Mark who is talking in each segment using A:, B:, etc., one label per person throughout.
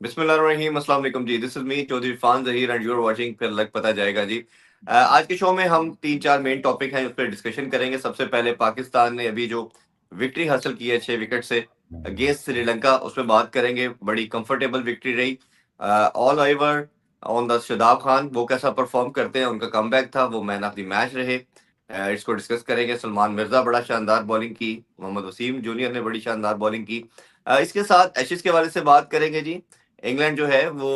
A: बिस्मिल्लाहिर्रहमानिर्रहीम, अस्सलाम वालेकुम जी। दिस इज मी चौधरी फान Zaheer and you are watching फिर लग पता जाएगा जी। आज के शो में हम तीन चार मेन टॉपिक हैं, उस पर डिस्कशन करेंगे। सबसे पहले पाकिस्तान ने अभी जो विक्ट्री हासिल की है 6 विकेट से अगेंस्ट श्रीलंका, उस पर बात करेंगे। बड़ी कंफर्टेबल विक्ट्री रही। All over on the Shadab Khan, वो कैसा परफॉर्म करते हैं, उनका कमबैक था, वो मैन ऑफ द मैच रहे। इसको डिस्कस करेंगे। सलमान मिर्जा बड़ा शानदार बॉलिंग की, मोहम्मद वसीम जूनियर ने बड़ी शानदार बॉलिंग की। इसके साथ एशेज के हवाले से बात करेंगे जी। इंग्लैंड जो है वो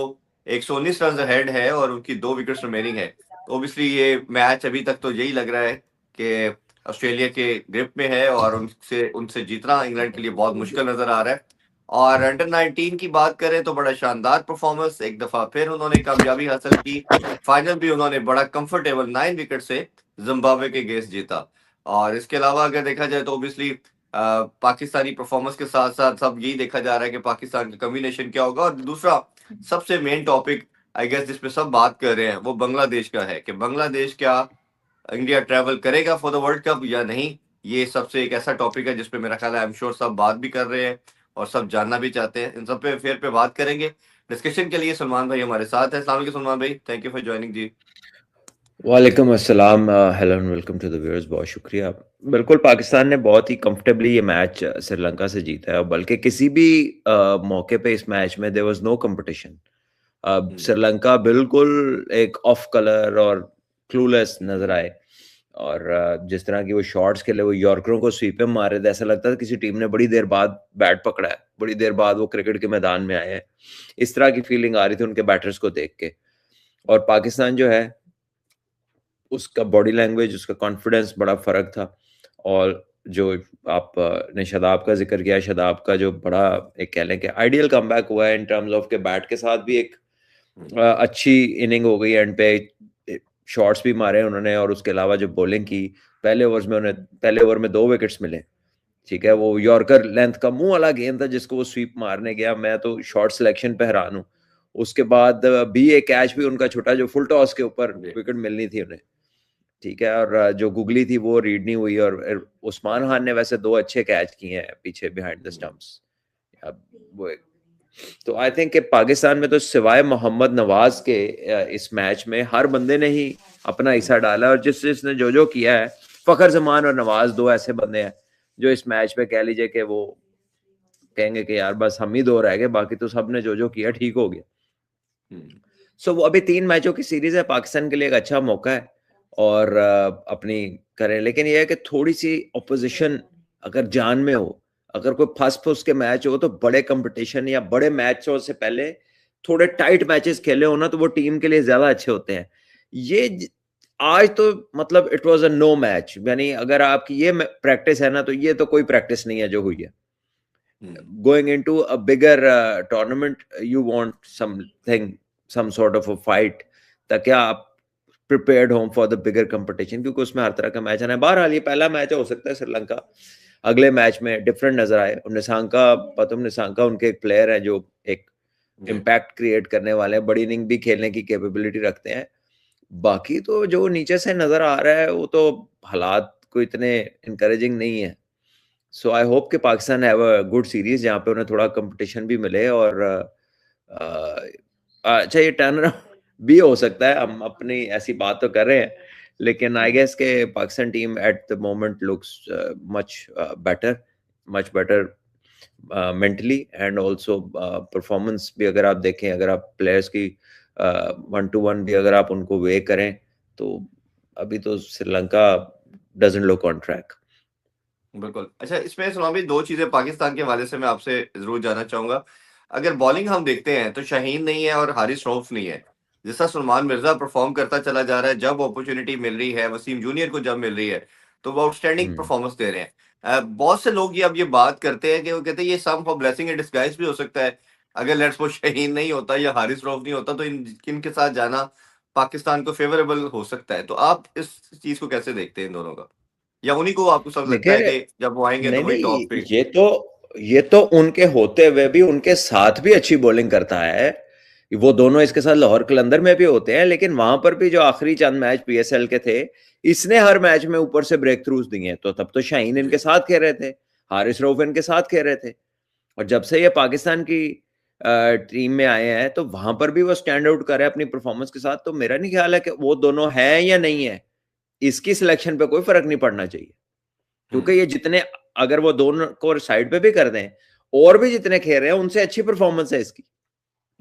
A: 119 रन अहेड है और उनकी 2 विकेट्स रिमेनिंग है। तो ऑब्वियसली ये मैच अभी तक तो यही लग रहा है कि ऑस्ट्रेलिया के ग्रिप में है और उनसे उनसे जीतना इंग्लैंड के लिए बहुत मुश्किल नजर आ रहा है। और अंडर 19 की बात करें तो बड़ा शानदार परफॉर्मेंस, एक दफा फिर उन्होंने कामयाबी हासिल की। फाइनल भी उन्होंने बड़ा कंफर्टेबल 9 विकेट से जिम्बाब्वे के अगेंस्ट जीता। और इसके अलावा अगर देखा जाए तो ऑब्वियसली पाकिस्तानी परफॉर्मेंस के साथ साथ सब यही देखा जा रहा है कि पाकिस्तान का कम्बिनेशन क्या होगा। और दूसरा सबसे मेन टॉपिक आई गेस जिस पे सब बात कर रहे हैं वो बांग्लादेश का है कि बांग्लादेश क्या इंडिया ट्रैवल करेगा फॉर द वर्ल्ड कप या नहीं। ये सबसे एक ऐसा टॉपिक है जिसपे मेरा ख्याल है आई एम श्योर सब बात भी कर रहे हैं और सब जानना भी चाहते हैं। इन सब पे फेयर पे बात करेंगे। डिस्कशन के लिए सलमान भाई हमारे साथ है। अस्सलाम वालेकुम सलमान भाई, थैंक यू फॉर ज्वाइनिंग जी।
B: वालेकुम अस्सलाम। Hello and welcome to the viewers. बहुत शुक्रिया। बिल्कुल, पाकिस्तान ने बहुत ही कंफर्टेबली ये मैच श्रीलंका से जीता है, बल्कि किसी भी मौके पे इस मैच में there was no competition. Sri Lanka बिल्कुल एक ऑफ कलर और क्लूलेस नजर आए। और जिस तरह की वो शॉट्स खेले, वो यॉर्करों को स्वीप में मारे थे, ऐसा लगता था किसी टीम ने बड़ी देर बाद बैट पकड़ा है, बड़ी देर बाद वो क्रिकेट के मैदान में आए हैं। इस तरह की फीलिंग आ रही थी उनके बैटर्स को देख के। और पाकिस्तान जो है, उसका बॉडी लैंग्वेज, उसका कॉन्फिडेंस बड़ा फर्क था। और जो आप ने शादाब का जिक्र किया, शादाब का जो बड़ा एक कह लें कि आइडियल कमबैक हुआ है इन टर्म्स ऑफ के बैट के साथ भी एक अच्छी इनिंग हो गई एंड पे। शॉट्स भी मारे उन्होंने और उसके अलावा जो बॉलिंग की, पहले ओवर में 2 विकेट्स मिले। ठीक है, वो यॉर्कर लेंथ का मुंह वाला गेंद था जिसको वो स्वीप मारने गया। मैं तो शॉट सिलेक्शन पे हैरान हूँ। उसके बाद भी एक कैच भी उनका छोटा, जो फुल टॉस के ऊपर विकेट मिलनी थी उन्हें। ठीक है, और जो गुगली थी वो रीड नहीं हुई। और उस्मान खान ने वैसे 2 अच्छे कैच किए हैं पीछे बिहाइंड द स्टंप्स। वो तो आई थिंक कि पाकिस्तान में तो सिवाय मोहम्मद नवाज के इस मैच में हर बंदे ने ही अपना हिस्सा डाला। और जिसने जो किया है, फखर जमान और नवाज 2 ऐसे बंदे हैं जो इस मैच पे कह लीजिए कि वो कहेंगे कि यार बस हम ही 2 रह गए, बाकी तो सबने जो किया ठीक हो गया। सो वो अभी 3 मैचों की सीरीज है, पाकिस्तान के लिए एक अच्छा मौका है और अपनी करें। लेकिन यह है कि थोड़ी सी ऑपोजिशन अगर जान में हो, अगर कोई फंस फुस के मैच हो, तो बड़े कंपटीशन या बड़े मैचों से पहले थोड़े टाइट मैचेस खेले हो ना, तो वो टीम के लिए ज्यादा अच्छे होते हैं। आज तो मतलब it was a no match, यानी अगर आपकी ये प्रैक्टिस है ना, तो ये तो कोई प्रैक्टिस नहीं है जो हुई है। Going into a bigger tournament, you want some sort of a fight, ताकि आप prepared home for the bigger competition, क्योंकि उसमें हर तरह का मैच आना है। बहरहाल ये पहला मैच है, हो सकता है श्रीलंका अगले मैच में डिफरेंट नजर आए। निसांका उनके एक प्लेयर है जो एक इम्पैक्ट क्रिएट करने वाले हैं, बड़ी इनिंग भी खेलने की कैपेबिलिटी रखते हैं। बाकी तो जो नीचे से नजर आ रहा है, वो तो हालात को इतने इनकरेजिंग नहीं है। सो आई होप कि Pakistan have a good series जहाँ पे उन्हें थोड़ा कंपटीशन भी मिले। और अच्छा, ये टर्न अराउंड भी हो सकता है, हम अपनी ऐसी बात तो कर रहे हैं, लेकिन आई गेस के Pakistan team at the moment looks much better mentally and also performance भी। अगर आप देखें, अगर आप प्लेयर्स की 1-to-1 भी अगर आप उनको वे करें, तो अभी तो Sri Lanka doesn't look on track.
A: बिल्कुल। अच्छा, इसमें सलमान भाई दो चीजें पाकिस्तान के हवाले से मैं आपसे जरूर जानना चाहूंगा। अगर बॉलिंग हम देखते हैं तो शाहीन नहीं है और हारिस रऊफ नहीं है। जैसा सलमान मिर्जा परफॉर्म करता चला जा रहा है, जब अपॉर्चुनिटी मिल रही है, वसीम जूनियर को जब मिल रही है, तो वो आउटस्टैंडिंग परफॉर्मेंस दे रहे हैं। बहुत से लोग ये अब ये बात करते हैं कि वो कहते हैं ये सम फॉर ब्लेसिंग इन डिस्गाइज भी हो सकता है। अगर लेट्स सपोज शाहीन नहीं होता या हारिस रऊफ नहीं होता तो इनके साथ जाना पाकिस्तान को फेवरेबल हो सकता है। तो आप इस चीज को कैसे देखते हैं इन दोनों का, या उन्हीं को आपको सब लगता है
B: देखिए,
A: कि जब वो आएंगे तो
B: नहीं
A: वही टॉप
B: नहीं,
A: पे।
B: ये तो उनके होते हुए भी उनके साथ भी अच्छी बॉलिंग करता है। वो दोनों इसके साथ लाहौर कलंदर में भी होते हैं, लेकिन वहां पर भी जो आखिरी चंद मैच पीएसएल के थे, इसने हर मैच में ऊपर से ब्रेक थ्रूज दिए हैं। तो तब तो शाहीन
A: जी।
B: इनके साथ खेल रहे थे, हारिस रऊफ इनके साथ खेल रहे थे। और जब से ये पाकिस्तान की टीम में आए हैं, तो वहां पर भी वो स्टैंड आउट कर रहा है अपनी परफॉर्मेंस के साथ। तो मेरा नहीं ख्याल है कि वो दोनों है या नहीं है, इसकी सिलेक्शन पे कोई फर्क नहीं पड़ना चाहिए, क्योंकि ये जितने, अगर वो दोनों को साइड पे भी कर दें और भी जितने खेल रहे हैं उनसे अच्छी परफॉर्मेंस है इसकी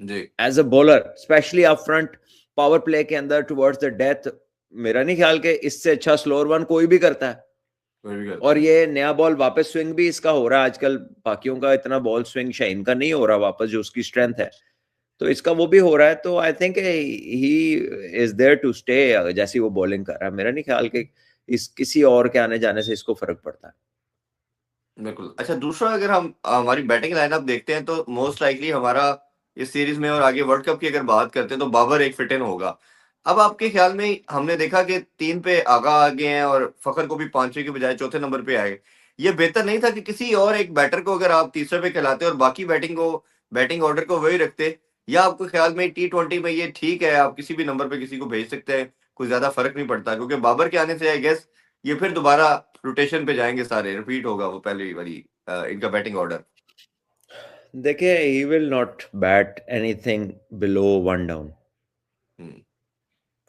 A: जी
B: as a bowler, specially up front power play के अंदर टुवर्ड्स द डेथ। मेरा नहीं ख्याल कि इससे अच्छा स्लोअर वन कोई भी करता है।
A: वही करता
B: और
A: है।
B: ये नया बॉल वापस स्विंग भी इसका हो रहा है आजकल, बाकियों का इतना बॉल स्विंग शाइन का नहीं हो रहा वापस, जो उसकी स्ट्रेंथ है, तो इसका वो भी हो रहा है। तो I think he is there to stay, जैसी वो बॉलिंग कर रहा है। मेरा नहीं ख्याल कि इस किसी और के आने जाने से इसको फर्क पड़ता है।
A: बिल्कुल। अच्छा, दूसरा अगर हम हमारी बैटिंग लाइनअप देखते हैं तो मोस्ट लाइकली हमारा इस सीरीज में और आगे वर्ल्ड कप की अगर बात करते हैं तो बाबर एक फिट इन होगा। अब आपके ख्याल में हमने देखा कि 3 पे आगा आ गए हैं और फखर को भी 5वें के बजाय चौथे नंबर पे आए। ये बेहतर नहीं था कि किसी और एक बैटर को अगर आप तीसरे पे खिलाते और बाकी बैटिंग ऑर्डर को वही रखते, या आपके ख्याल में T20 में ये ठीक है, आप किसी भी नंबर पे किसी को भेज सकते हैं, कोई ज्यादा फर्क नहीं पड़ता? क्योंकि बाबर के आने से आई गेस ये फिर दोबारा रोटेशन पे जाएंगे, सारे रिपीट होगा वो पहली वाली इनका बैटिंग ऑर्डर।
B: देखिए, he will not bat anything below one down,
A: hmm,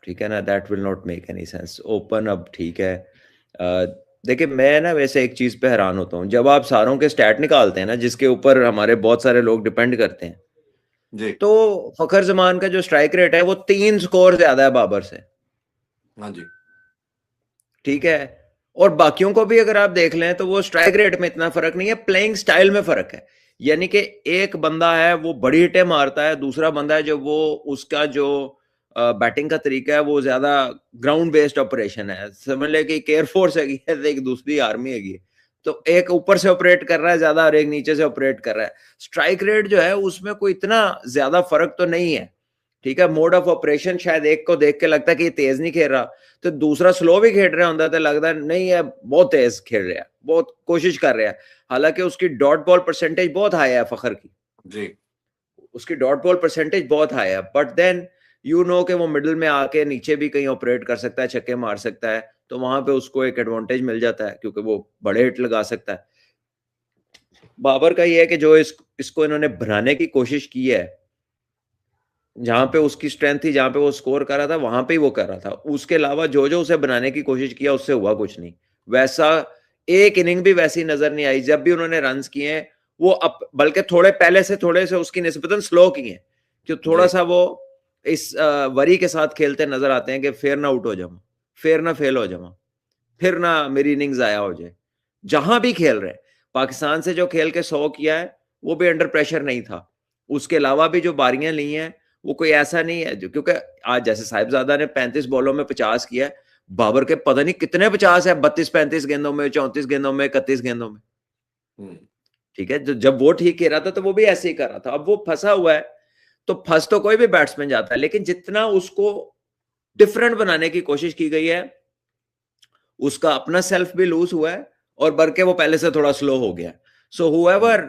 B: ठीक है ना, that will not make any sense. Open अब ठीक है। देखिए, मैं ना वैसे एक चीज पे हैरान होता हूँ, जब आप सारों के स्टैट निकालते हैं ना, जिसके ऊपर हमारे बहुत सारे लोग डिपेंड करते हैं,
A: जी
B: तो फखर जमान का जो स्ट्राइक रेट है वो 3 स्कोर ज्यादा है बाबर से,
A: हाँ जी
B: ठीक है। और बाकियों को भी अगर आप देख लें तो वो स्ट्राइक रेट में इतना फर्क नहीं है, प्लेइंग स्टाइल में फर्क है। यानी कि एक बंदा है वो बड़ी हिटें मारता है, दूसरा बंदा है जो वो उसका जो बैटिंग का तरीका है वो ज्यादा ग्राउंड बेस्ड ऑपरेशन है। समझ ले कि एक एयरफोर्स है, एक दूसरी आर्मी है, तो एक ऊपर से ऑपरेट कर रहा है ज्यादा और एक नीचे से ऑपरेट कर रहा है। स्ट्राइक रेट जो है उसमें कोई इतना ज्यादा फर्क तो नहीं है, ठीक है। मोड ऑफ ऑपरेशन शायद एक को देख के लगता है कि ये तेज नहीं खेल रहा, तो दूसरा स्लो भी खेल रहा होता, तो लगता है नहीं है बहुत तेज खेल रहा है, बहुत कोशिश कर रहा है। हालांकि उसकी डॉट बॉल परसेंटेज बहुत हाई है फखर की,
A: जी
B: उसकी डॉट बॉल परसेंटेज बहुत हाई है, बट देन यू नो कि वो मिडिल में आके नीचे भी कहीं ऑपरेट कर सकता है, छक्के मार सकता है, तो वहां पे उसको एक एडवांटेज मिल जाता है क्योंकि वो बड़े हिट लगा सकता है। बाबर का ये है कि जो इसको इन्होंने बनाने की कोशिश की है, जहां पे उसकी स्ट्रेंथ थी, जहां पे वो स्कोर कर रहा था वहां पे ही वो कर रहा था, उसके अलावा जो जो उसे बनाने की कोशिश किया उससे हुआ कुछ नहीं वैसा। एक इनिंग भी वैसी नजर नहीं आई जब भी उन्होंने रन्स किए हैं, वो बल्कि थोड़े पहले से थोड़े से उसकी निस्बतन स्लो किए हैं, कि थोड़ा
A: जी
B: सा वो इस वरी के साथ खेलते नजर आते हैं कि फेर ना आउट हो जाऊं, फेर ना फेल हो जाऊं, फिर ना मेरी इनिंग्स आया हो जाए। जहां भी खेल रहे, पाकिस्तान से जो खेल के 100 किया है वो भी अंडर प्रेशर नहीं था, उसके अलावा भी जो बारियां ली हैं वो कोई ऐसा नहीं है जो, क्योंकि आज जैसे साहिबजादा ने 35 बॉलों में 50 किया है, बाबर के पता नहीं कितने 50 है, 32-35 गेंदों में, 34 गेंदों में, 31 गेंदों में,
A: हम्म,
B: ठीक है। जब वो ठीक खेल रहा था तो वो भी ऐसे ही कर रहा था। अब वो फंसा हुआ है, तो फंस तो कोई भी बैट्समैन जाता है, लेकिन जितना उसको डिफरेंट बनाने की कोशिश की गई है, उसका अपना सेल्फ भी लूज हुआ है और बल्कि वो पहले से थोड़ा स्लो हो गया। सो हुएवर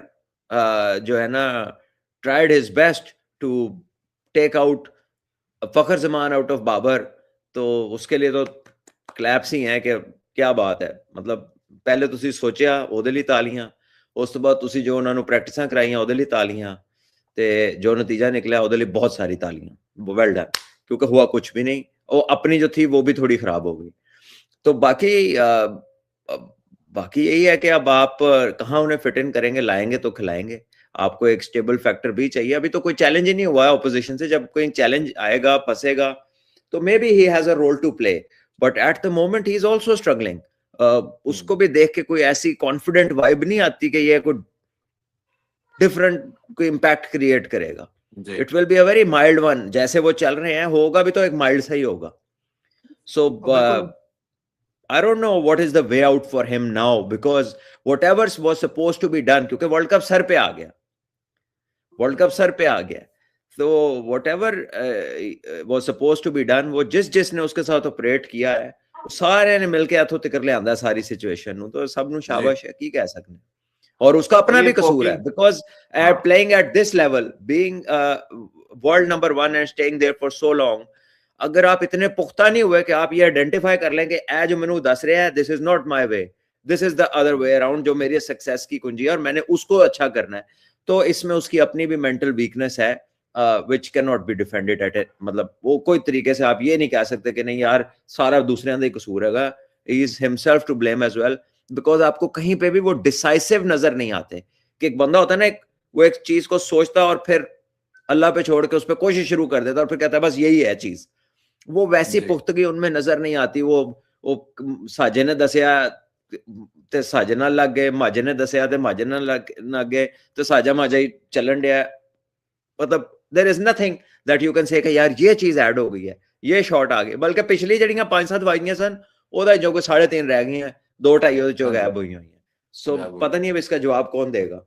B: जो है ना tried his best to take out Fakhar Zaman out of Babar, तो उसके लिए तो क्लैप्स ही हैं कि क्या बात है। मतलब पहले ਤੁਸੀਂ ਸੋਚਿਆ ਉਹਦੇ ਲਈ ਤਾਲੀਆਂ, ਉਸ ਤੋਂ ਬਾਅਦ ਤੁਸੀਂ ਜੋ ਉਹਨਾਂ ਨੂੰ ਪ੍ਰੈਕਟਿਸਾਂ ਕਰਾਈਆਂ ਉਹਦੇ ਲਈ ਤਾਲੀਆਂ, ਤੇ जो नतीजा निकला ਉਹਦੇ ਲਈ बहुत सारी तालियां, वेल डन, क्योंकि हुआ कुछ भी नहीं, और अपनी जो थी वो भी थोड़ी खराब हो गई। तो बाकी यही है कि अब आप कहाँ उन्हें फिट इन करेंगे, लाएंगे तो खिलाएंगे। आपको एक स्टेबल फैक्टर भी चाहिए। अभी तो कोई चैलेंज ही नहीं हुआ है ऑपोजिशन से, जब कोई चैलेंज आएगा फंसेगा तो maybe he has a role to play, but at the moment he is also struggling. उसको भी देख के कोई ऐसी कॉन्फिडेंट वाइब नहीं आती कि ये कोई डिफरेंट कोई इम्पैक्ट क्रिएट करेगा।
A: जी
B: it will be a very mild one, जैसे वो चल रहे हैं होगा भी तो एक माइल्ड सा ही होगा। सो
A: बिल्कुल
B: I don't know what is the way out for him now, because whatever was supposed to be done, क्योंकि वर्ल्ड कप सर पे आ गया, वर्ल्ड कप सर पे आ गया, तो whatever was supposed to be done, वो जिसने उसके साथ ऑपरेट किया है सारे ने मिलके हथों तिकर ले आंदा सारी सिचुएशन ਨੂੰ, तो सब ਨੂੰ
A: जी
B: शाबाश है, की कह सकते हैं। और उसका
A: और
B: अपना
A: ये
B: भी कसूर है,
A: कॉकिंग।
B: बिकॉज
A: हाँ
B: playing at this level, being world number 1 and staying there for so long, अगर आप इतने पुख्ता नहीं हुए कि आप ये आइडेंटिफाई कर लेंगे ए जो मैंने दस रहा है this is not my way, this is the other way around, जो मेरी सक्सेस की कुंजी है और मैंने उसको अच्छा करना है, तो इसमें उसकी अपनी भी मेंटल वीकनेस है which can not be defended at it, मतलब वो कोई तरीके से आप ये नहीं कह सकते कि नहीं यार सारा दूसरे का ही कसूर है, he is himself to blame as well, because आपको कहीं पे भी वो डिसाइसिव नजर नहीं आते कि एक बंदा होता है ना, वो एक चीज को सोचता है और फिर अल्लाह पे छोड़ के उस पर कोशिश शुरू कर देता है और फिर कहता है बस यही है चीज, वो वैसी
A: जी
B: पुख्तगी उनमें नजर नहीं आती। वो साजे ने दसिया ते साजे नाल लग गए, माजे ने दसिया ते माजे नाल लग गए, तो साजा माजा ही चलन दिया, मतलब there is nothing that you can say कि यार ये चीज ऐड हो गई है, ये शॉट आ गई, बल्कि पिछली जड़ियां 5-7 वाजियां सन ओदा जो कोई 3.5 रह गई हैं, 2-2.5 ਉਹਦੇ ਚੋਂ
A: हाँ जी
B: गायब हुई हैं। सो
A: गायब हो
B: पता
A: गई।
B: नहीं अब इसका जवाब कौन देगा।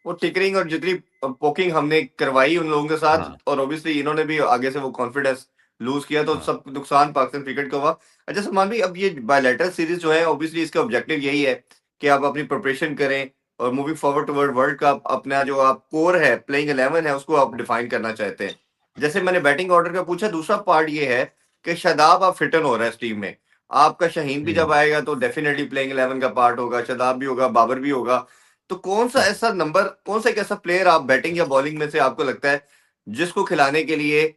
A: वो टिकरिंग और जितनी पोकिंग हमने करवाई उन लोगों के साथ,
B: हाँ
A: और ऑब्वियसली इन्होंने भी आगे से वो कॉन्फिडेंस लूज किया, तो
B: हाँ
A: सब नुकसान पाकिस्तान क्रिकेट का हुआ। अच्छा सलमान भाई, अब ये बायलैटरल सीरीज जो है, ऑब्वियसली इसका ऑब्जेक्टिव यही है कि आप अपनी प्रिपरेशन करें और moving forward toward world cup अपना जो आप कोर है, प्लेइंग 11 है, उसको आप डिफाइन करना चाहते हैं। जैसे मैंने बैटिंग ऑर्डर का पूछा, दूसरा पार्ट ये है कि शादाब आप फिटन हो रहा है इस टीम में, आपका शाहीन भी जब
B: हम्म
A: आएगा तो डेफिनेटली प्लेइंग 11 का पार्ट होगा, शादाब भी होगा, बाबर भी होगा। तो कौन सा
B: हम्म।
A: ऐसा नंबर, कौन सा एक ऐसा प्लेयर आप बैटिंग या बॉलिंग में से आपको लगता है जिसको खिलाने के लिए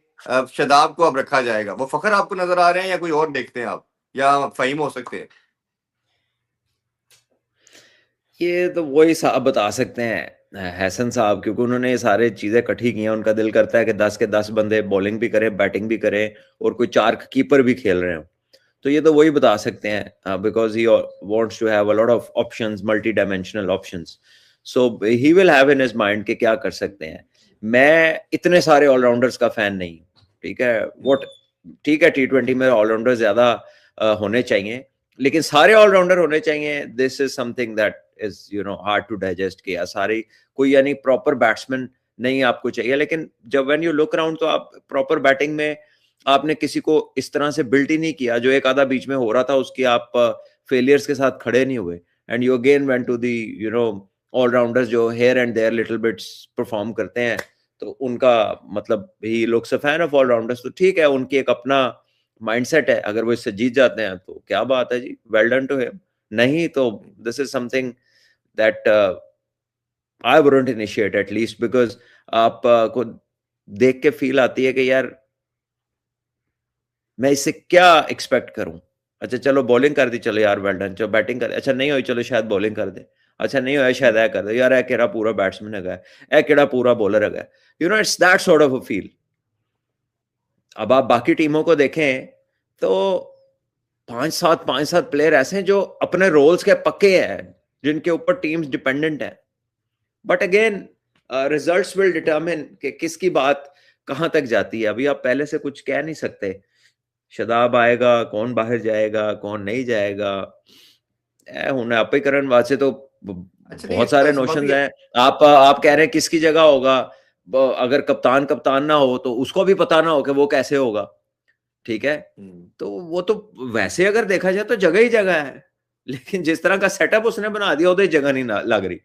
A: शादाब को अब रखा जाएगा? वो फखर आपको नजर आ रहे हैं या कोई और देखते हैं आप, या फहीम हो सकते हैं?
B: ये तो वही साहब बता सकते हैं, हैसन साहब, क्योंकि उन्होंने ये सारे चीजें इकट्ठी की हैं। उनका दिल करता है कि 10 के 10 बंदे बॉलिंग भी करें, बैटिंग भी करें, और कोई 4 कीपर भी खेल रहे हो। तो ये तो वही बता सकते हैं, because he wants to have a lot of options, multi dimensional options. So he will have in his mind कि क्या कर सकते हैं। मैं इतने सारे ऑलराउंडर्स का फैन नहीं, ठीक है, व्हाट, ठीक है, T20 में ऑलराउंडर ज्यादा होने चाहिए, लेकिन सारे ऑलराउंडर होने चाहिए, this is something that is hard to digest किया सारी। कोई यानी प्रॉपर बैट्समैन नहीं आपको चाहिए, लेकिन जब व्हेन यू लुक अराउंड तो आप प्रॉपर बैटिंग में आपने किसी को इस तरह से बिल्ट ही नहीं किया, जो एक आधा बीच में हो रहा था उसकी आप फेलियर्स के साथ खड़े नहीं हुए, and you again went to the allrounders जो here and there little bits perform करते हैं। तो उनका मतलब he looks a fan of allrounders, तो ठीक है, उनकी एक अपना माइंडसेट है, अगर वो इससे जीत जाते हैं तो क्या बात है जी, वेल डन टू हिम। नहीं तो this is something that I wouldn't initiate at least, because आप को देख के फील आती है कि यार मैं इससे क्या एक्सपेक्ट करूं। अच्छा चलो बॉलिंग कर दी, चलो यार वेल डन, चलो बैटिंग कर, अच्छा नहीं हुई, चलो शायद बॉलिंग कर दे, अच्छा नहीं हुआ शायद ऐ कर दे, यार ऐ केड़ा पूरा बैट्समैन है, ऐ केड़ा पूरा बॉलर है, it's that sort of a feel. अब आप बाकी टीमों को देखें तो 5-7 प्लेयर ऐसे हैं जो अपने रोल्स के पक्के हैं, जिनके ऊपर टीम्स डिपेंडेंट है। But again results will determine कि किसकी बात कहां तक जाती है। अभी आप पहले से कुछ कह नहीं सकते, शदाब आएगा, कौन बाहर जाएगा, कौन नहीं जाएगा, हुन आपे करन वास्ते तो
A: अच्छा नहीं,
B: बहुत सारे
A: सलमान
B: नोशंस
A: भाई।
B: हैं। आप कह रहे हैं किसकी जगह होगा, अगर कप्तान कप्तान ना हो तो उसको भी पता ना हो कि वो कैसे होगा, ठीक है।
A: हम्म,
B: तो वो तो वैसे अगर देखा जाए तो जगह ही जगह है, लेकिन जिस तरह का सेटअप उसने बना दिया उधर जगह नहीं लग रही,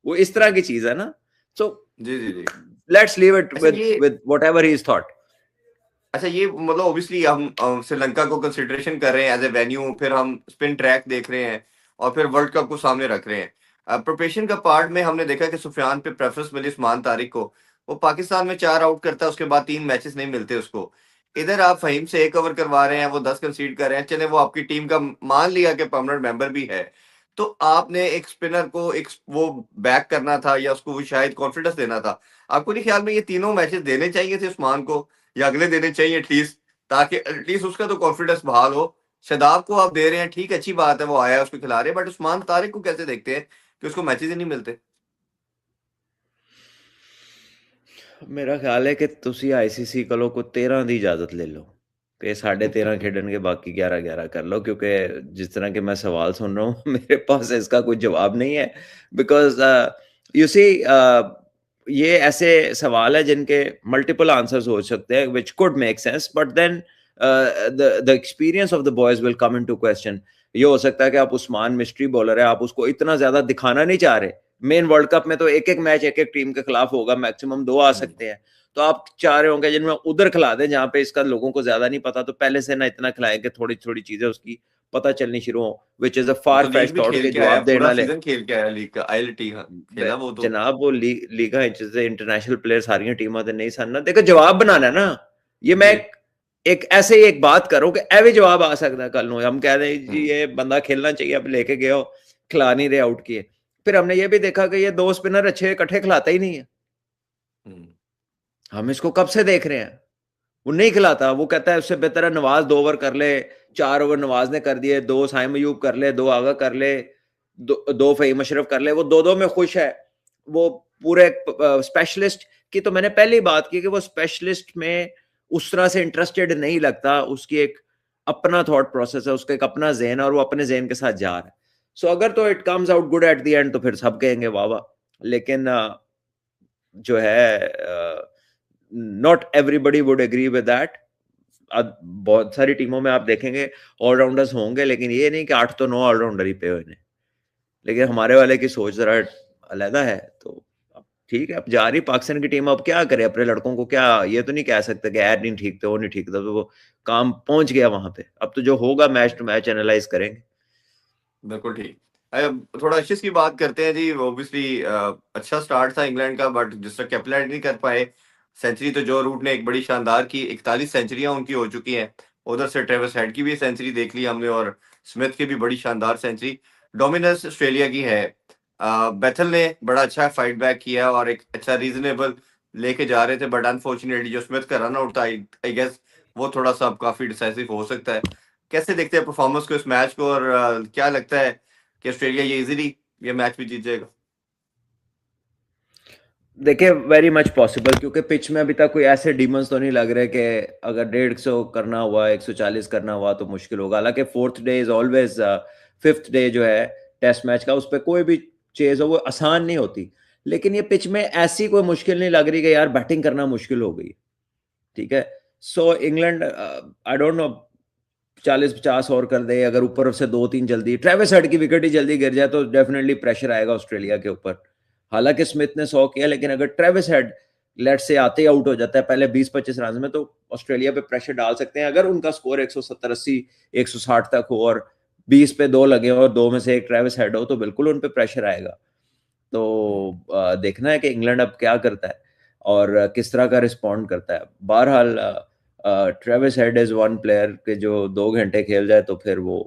B: वो इस तरह की चीज है ना। सो
A: जी जी जी।
B: लेट्स लीव इट
A: अच्छा ये,
B: with whatever he is thought.
A: अच्छा ये मतलब ऑब्वियसली हम श्रीलंका को कंसिडरेशन कर रहे हैं एज ए वेन्यू, फिर हम स्पिन ट्रैक देख रहे हैं, और फिर वर्ल्ड कप को सामने रख रहे हैं। प्रिपरेशन का पार्ट में हमने देखा कि सुफियान पे प्रेफरेंस मिली उस्मान तारिक को, वो पाकिस्तान में 4 आउट करता है, उसके बाद 3 मैचेस नहीं मिलते उसको। इधर आप फहीम से 1 ओवर करवा रहे हैं, वो 10 कंसीड कर रहे हैं, चले वो आपकी टीम का मान लिया कि परमानेंट मेंबर भी है। तो आपने एक स्पिनर को एक वो बैक करना था, या उसको वो शायद कॉन्फिडेंस देना था। आपको नहीं ख्याल में ये तीनों मैचेस देने चाहिए थे उस्मान को, या अगले देने चाहिए एटलीस्ट, ताकि एटलीस्ट उसका तो कॉन्फिडेंस बहाल हो? शदाब को आप दे रहे हैं, ठीक, अच्छी बात है, वो आया है, उसको खिला रहे हैं, बट उस्मान तारिक को कैसे देखते हैं कि उसको मैचेस ही नहीं मिलते?
B: मेरा ख्याल है कि तुसी आईसीसी ਕੋਲੋਂ को 13 ਦੀ इजाजत ले लो कि 13.5 खेडन बाकी 11-11 कर लो, क्योंकि जिस तरह के मैं सवाल सुन रहा हूँ मेरे पास इसका कोई जवाब नहीं है। बिकॉज यू सी ये ऐसे सवाल है जिनके मल्टीपल आंसर्स हो सकते हैं, which could make sense, but then the experience of the boys will come into question. ये हो सकता है कि आप उस्मान मिस्ट्री बॉलर है, आप उसको इतना ज्यादा दिखाना नहीं चाह रहे। मेन वर्ल्ड कप में तो एक एक मैच एक एक टीम के खिलाफ होगा, मैक्सिमम 2 आ
A: हम्म,
B: सकते हैं। तो आप चाह रहे होंगे जिनमें उधर खिला दें जहां पे इसका लोगों को ज्यादा नहीं पता, तो पहले से ना इतना खिलाएं कि थोड़ी थोड़ी चीजें उसकी पता चलनी शुरू हो, which is a
A: वो
B: far
A: तो लीग
B: fetched
A: भी
B: thought
A: खेल
B: के
A: के आया,
B: जवाब देने
A: पूरा
B: वाले
A: सीजन खेल के आया लीग का, ILT खेला वो तो।
B: जनाब वो लीगा इंच इंटरनेशनल प्लेयर सारियां टीमां ते नहीं सन ना, देखो जवाब बनाना है ना। ये मैं एक ऐसे ही एक बात करूं कि ए भी जवाब आ सकता है कल, हम कह दें जी ये बंदा खेलना चाहिए, अब लेके गए हो, खिला नहीं रहे, आउट किए। फिर हमने ये भी देखा कि ये 2 स्पिनर अच्छे इकट्ठे खिलाता ही नहीं है। हम इसको कब से देख रहे हैं, वो नहीं खिलाता। वो कहता है उससे बेहतर है नवाज 2 ओवर कर ले, 4 ओवर नवाज ने कर दिए, 2 साइम अयूब कर ले, 2 आगा कर ले, 2 फहीम अशरफ कर ले, वो 2-2 में खुश है। वो पूरे स्पेशलिस्ट की तो मैंने पहले ही बात की कि वो स्पेशलिस्ट में उस तरह से इंटरेस्टेड नहीं लगता, उसकी एक अपना थॉट प्रोसेस है, उसका एक अपना ज़हन, और वो अपने ज़हन के साथ जा रहा है। सो अगर तो it comes out good at the end तो फिर सब कहेंगे वाह वाह, लेकिन जो है not everybody would agree with that. बहुत सारी टीमों में आप देखेंगे ऑलराउंडर्स होंगे, लेकिन ये नहीं कि 8 तो 9 ऑलराउंडर ही पे हुए हैं। लेकिन हमारे वाले की सोच जरा अलग है। तो ठीक है, अब जा रही पाकिस्तान की टीम, अब क्या करे अपने लड़कों को, क्या ये तो नहीं कह सकते कि यार नहीं ठीक थे, वो नहीं ठीक था, तो वो काम पहुंच गया वहां पे। अब तो जो होगा मैच टू मैच एनालाइज करेंगे।
A: बिल्कुल ठीक। अब थोड़ा एशेज की बात करते हैं जी। ऑब्वियसली अच्छा स्टार्ट था इंग्लैंड का, बट जिस तरह कैपिटलाइज नहीं कर पाए। सेंचुरी तो जो रूट ने एक बड़ी शानदार की, 41 सेंचुरियां उनकी हो चुकी हैं। उधर से ट्रेविस हेड की भी सेंचुरी देख ली हमने, और स्मिथ की भी बड़ी शानदार सेंचुरी। डोमिनेंस ऑस्ट्रेलिया की है। बेथल ने बड़ा अच्छा फाइट बैक किया और एक अच्छा रीजनेबल लेके जा रहे थे, बट अनफॉर्चुनेटली जो स्मिथ का रन आउट था, आई गेस वो थोड़ा सा अब काफी डिसाइसिव हो सकता है। कैसे देखते हैं परफॉर्मेंस को, इस मैच को, और क्या लगता है कि ऑस्ट्रेलिया ये इजीली ये मैच भी जीत जाएगा?
B: देखिए वेरी मच पॉसिबल, क्योंकि पिच में अभी तक कोई ऐसे डीमंस तो नहीं लग रहे कि अगर 150 करना हुआ, 140 करना हुआ तो मुश्किल होगा। हालांकि 4th day is always, 5th day जो है टेस्ट मैच का, उस पर कोई भी चेज हो वो आसान नहीं होती। लेकिन ये पिच में ऐसी कोई मुश्किल नहीं लग रही कि यार बैटिंग करना मुश्किल हो गई। ठीक है, सो इंग्लैंड आई डोंट नो 40-50 और कर दे, अगर ऊपर से 2-3 जल्दी, ट्रेविस हेड की विकेट ही जल्दी गिर जाए तो डेफिनेटली प्रेशर आएगा ऑस्ट्रेलिया के ऊपर। हालांकि स्मिथ ने 100 किया, लेकिन अगर ट्रेविस हेड लेट से आते ही आउट हो जाता है पहले 20-25 रन में, तो ऑस्ट्रेलिया पे प्रेशर डाल सकते हैं। अगर उनका स्कोर 170-80 160 तक हो और 20 पे 2 लगे और 2 में से एक ट्रेविस हेड हो, तो बिल्कुल उन पे प्रेशर आएगा। तो देखना है कि इंग्लैंड अब क्या करता है और किस तरह का रिस्पॉन्ड करता है। बहरहाल Travis head is one player के जो 2 घंटे खेल जाए तो फिर वो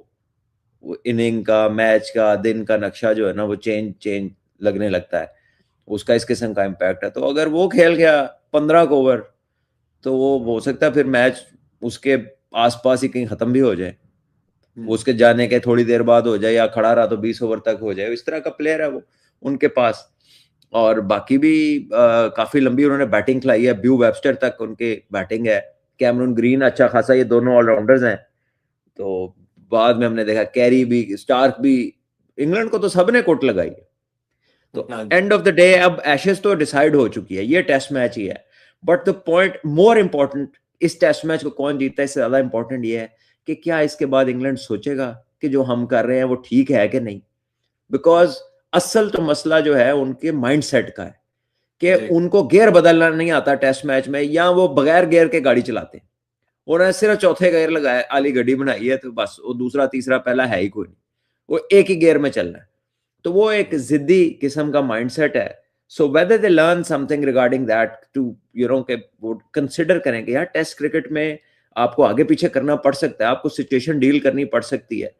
B: इनिंग का, मैच का, दिन का नक्शा जो है ना वो चेंज लगने लगता है। उसका इस किस्म का इम्पैक्ट है। तो अगर वो खेल गया 15 ओवर तो वो हो सकता है फिर मैच उसके आसपास ही कहीं खत्म भी हो जाए, उसके जाने के थोड़ी देर बाद हो जाए, या खड़ा रहा तो 20 ओवर तक हो जाए। इस तरह का प्लेयर है वो उनके पास। और बाकी भी काफी लंबी उन्होंने बैटिंग खिलाई है, ब्यू वेबस्टर तक उनकी बैटिंग है, कैमरून ग्रीन अच्छा खासा, ये दोनों ऑलराउंडर्स हैं। तो बाद में हमने देखा कैरी भी, स्टार्क भी, इंग्लैंड को तो सबने कोट लगाई है। तो एंड ऑफ द डे अब एशेज तो डिसाइड हो चुकी है, ये टेस्ट मैच ही है। But the point more important, इस टेस्ट मैच को कौन जीतता है इससे ज्यादा इंपॉर्टेंट ये है कि क्या इसके बाद इंग्लैंड सोचेगा कि जो हम कर रहे हैं वो ठीक है कि नहीं। बिकॉज असल तो मसला जो है उनके माइंडसेट का है कि उनको गियर बदलना नहीं आता टेस्ट मैच में, या वो बगैर गियर के गाड़ी चलाते हैं। उन्होंने सिर्फ चौथे गियर लगाया, आली गड्डी बनाई है, तो बस वो दूसरा तीसरा पहला है ही कोई नहीं, वो एक ही गियर में चलना है। तो वो एक जिद्दी किस्म का माइंडसेट है। So whether they learn something regarding that टू के वो कंसिडर करें कि यार टेस्ट क्रिकेट में आपको आगे पीछे करना पड़ सकता है, आपको सिचुएशन डील करनी पड़ सकती है।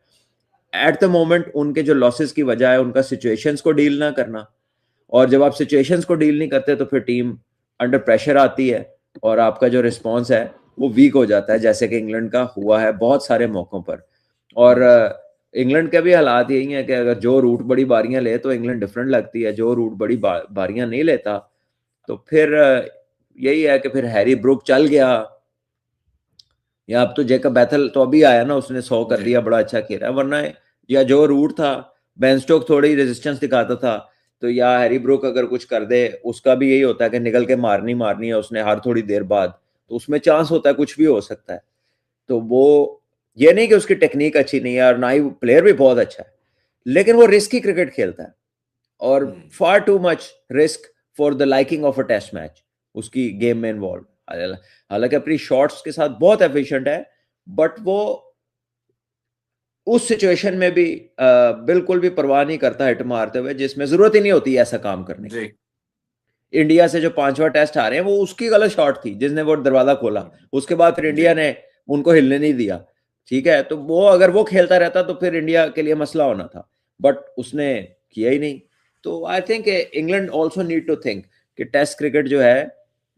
B: एट द मोमेंट उनके जो लॉसेस की वजह है उनका सिचुएशंस को डील ना करना, और जब आप सिचुएशंस को डील नहीं करते तो फिर टीम अंडर प्रेशर आती है और आपका जो रिस्पॉन्स है वो वीक हो जाता है, जैसे कि इंग्लैंड का हुआ है बहुत सारे मौकों पर। और इंग्लैंड के भी हालात यही है कि अगर जो रूट बड़ी बारियां ले तो इंग्लैंड डिफरेंट लगती है, जो रूट बड़ी बारियां नहीं लेता तो फिर यही है कि फिर हैरी ब्रुक चल गया, या अब तो जेकब बैथल तो अभी आया ना, उसने 100 कर दिया, बड़ा अच्छा खेला। वरना या जो रूट था, बेन स्टोक थोड़ी रेजिस्टेंस दिखाता था, तो या हैरी ब्रुक अगर कुछ कर दे, उसका भी यही होता है कि निकल के मारनी है उसने हर थोड़ी देर बाद, तो उसमें चांस होता है कुछ भी हो सकता है। तो वो ये नहीं कि उसकी टेक्निक अच्छी नहीं है और ना ही प्लेयर भी बहुत अच्छा है, लेकिन वो रिस्की क्रिकेट खेलता है और far too much risk for the liking of a test match उसकी गेम में इन्वॉल्व। हालांकि अपनी शॉट्स के साथ बहुत एफिशिएंट है, बट वो उस सिचुएशन में भी बिल्कुल भी परवाह नहीं करता हिट मारते हुए, जिसमें जरूरत ही नहीं होती ऐसा काम करने की।
A: जी।
B: इंडिया से जो 5वां टेस्ट आ रहे हैं वो उसकी गलत शॉट थी जिसने वो दरवाजा खोला, उसके बाद फिर
A: जी।
B: इंडिया ने उनको हिलने नहीं दिया। ठीक है, तो वो अगर वो खेलता रहता तो फिर इंडिया के लिए मसला होना था, बट उसने किया ही नहीं। तो I think England also need to think कि टेस्ट क्रिकेट जो है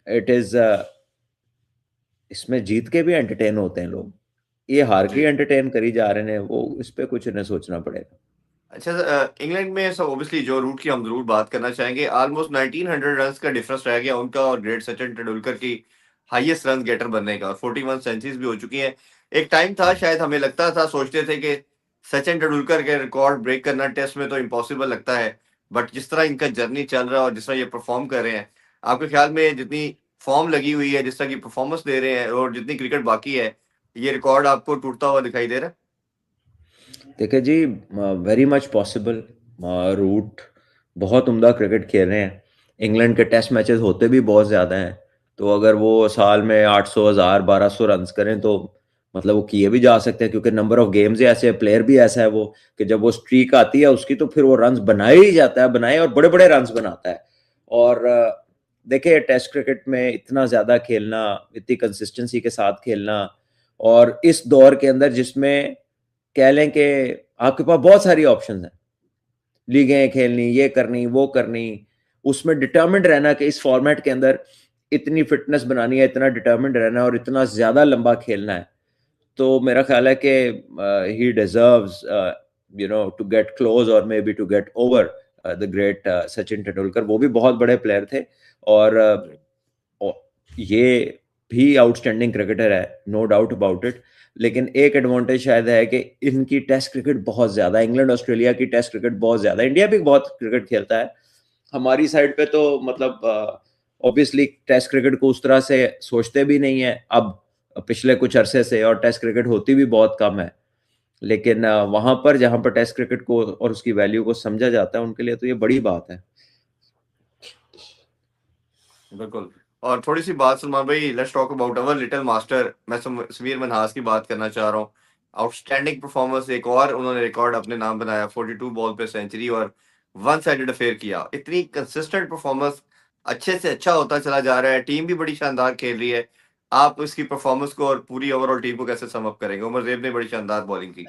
B: इट इज, इसमें जीत के भी एंटरटेन होते हैं लोग, ये हार के
A: जी।
B: एंटरटेन करी जा रहे हैं, वो इस पे कुछ इन्हें सोचना पड़ेगा।
A: अच्छा, इंग्लैंड में सब ऑब्वियसली जो रूट की हम जरूर बात करना चाहेंगे। ऑलमोस्ट 1900 रन का डिफरेंस रह गया उनका और ग्रेट सचिन तेंदुलकर की हाईएस्ट रन गेटर बनने का, और 41 सेंचुरीज भी हो चुकी हैं। एक टाइम था, शायद हमें लगता था, सोचते थे कि सचिन तेंदुलकर के रिकॉर्ड ब्रेक करना टेस्ट में तो इम्पॉसिबल लगता है, बट जिस तरह इनका जर्नी चल रहा है और जिस तरह ये परफॉर्म कर रहे हैं, आपके ख्याल में जितनी फॉर्म लगी हुई है, जिस तरह की परफॉर्मेंस दे रहे हैं और जितनी क्रिकेट बाकी है, ये रिकॉर्ड आपको टूटता हुआ दिखाई दे रहा है?
B: देखिए जी, वेरी मच पॉसिबल। रूट बहुत उम्दा क्रिकेट खेल रहे हैं, इंग्लैंड के टेस्ट मैचेस होते भी बहुत ज़्यादा हैं, तो अगर वो साल में 800 1000 1200 रन करें तो मतलब वो किए भी जा सकते हैं, क्योंकि नंबर ऑफ गेम्स ही ऐसे, प्लेयर भी ऐसा है वो कि जब वो स्ट्रीक आती है उसकी तो फिर वो रन्स बनाए ही जाता है, बनाए और बड़े बड़े रन्स बनाता है। और देखिए टेस्ट क्रिकेट में इतना ज़्यादा खेलना, इतनी कंसिस्टेंसी के साथ खेलना, और इस दौर के अंदर जिसमें कह लें कि आपके पास बहुत सारी ऑप्शन हैं, लीगें खेलनी, ये करनी, वो करनी, उसमें डिटर्मिन्ड रहना कि इस फॉर्मेट के अंदर इतनी फिटनेस बनानी है, इतना डिटर्मिन्ड रहना है और इतना ज़्यादा लंबा खेलना है, तो मेरा ख्याल है कि he deserves to get close और may be to get over the great Sachin Tendulkar. वो भी बहुत बड़े प्लेयर थे, और ये भी आउटस्टैंडिंग क्रिकेटर है, नो डाउट अबाउट इट। लेकिन एक एडवांटेज शायद है कि इनकी टेस्ट क्रिकेट बहुत ज्यादा, इंग्लैंड ऑस्ट्रेलिया की टेस्ट क्रिकेट बहुत ज्यादा, इंडिया भी बहुत क्रिकेट खेलता है, हमारी साइड पे तो मतलब ऑब्वियसली टेस्ट क्रिकेट को उस तरह से सोचते भी नहीं है अब, पिछले कुछ अरसे से, और टेस्ट क्रिकेट होती भी बहुत कम है। लेकिन वहां पर जहां पर टेस्ट क्रिकेट को और उसकी वैल्यू को समझा जाता है, उनके लिए तो ये बड़ी बात है।
A: बिल्कुल। और थोड़ी सी बात सलमान भाई, let's talk about our little master. मैं समीर मनहास की बात करना चाह रहा हूँ। आउटस्टैंडिंग परफॉर्मेंस, एक और उन्होंने रिकॉर्ड अपने नाम बनाया, 42 बॉल पे सेंचुरी और वन साइडेड अफेयर किया। इतनी कंसिस्टेंट परफॉर्मेंस, अच्छे से अच्छा होता चला जा रहा है, टीम भी बड़ी शानदार खेल रही है। आप इसकी परफॉर्मेंस को और पूरी ओवरऑल टीम को कैसे सम अप करेंगे? उमर जेब ने बड़ी शानदार बॉलिंग की।